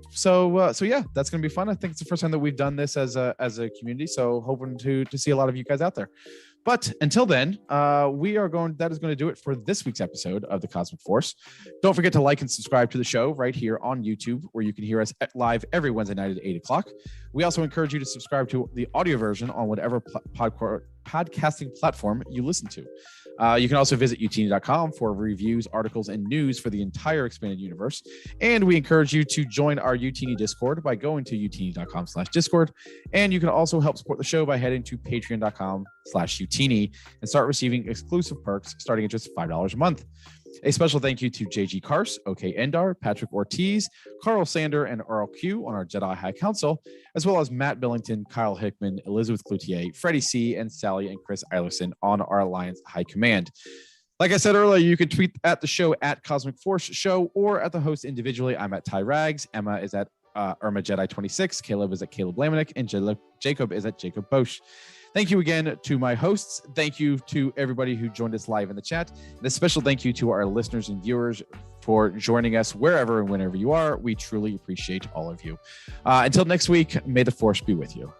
Speaker 1: So yeah, that's gonna be fun. I think it's the first time that we've done this as a community, so hoping to see a lot of you guys out there. But until then, that is going to do it for this week's episode of the Cosmic Force. Don't forget to like and subscribe to the show right here on YouTube, where you can hear us live every Wednesday night at 8:00. We also encourage you to subscribe to the audio version on whatever podcasting platform you listen to. You can also visit utini.com for reviews, articles, and news for the entire expanded universe. And we encourage you to join our Utini Discord by going to utini.com/Discord. And you can also help support the show by heading to patreon.com/Utini and start receiving exclusive perks starting at just $5 a month. A special thank you to JG Kars, OK Endar, Patrick Ortiz, Carl Sander, and Earl Q on our Jedi High Council, as well as Matt Billington, Kyle Hickman, Elizabeth Cloutier, Freddie C., and Sally and Chris Eilerson on our Alliance High Command. Like I said earlier, you can tweet at the show at Cosmic Force Show or at the host individually. I'm at Ty Rags, Emma is at Irma Jedi 26, Caleb is at Caleb Lamanik, and Jacob is at Jacob Bosch. Thank you again to my hosts. Thank you to everybody who joined us live in the chat. And a special thank you to our listeners and viewers for joining us wherever and whenever you are. We truly appreciate all of you. Until next week, may the Force be with you.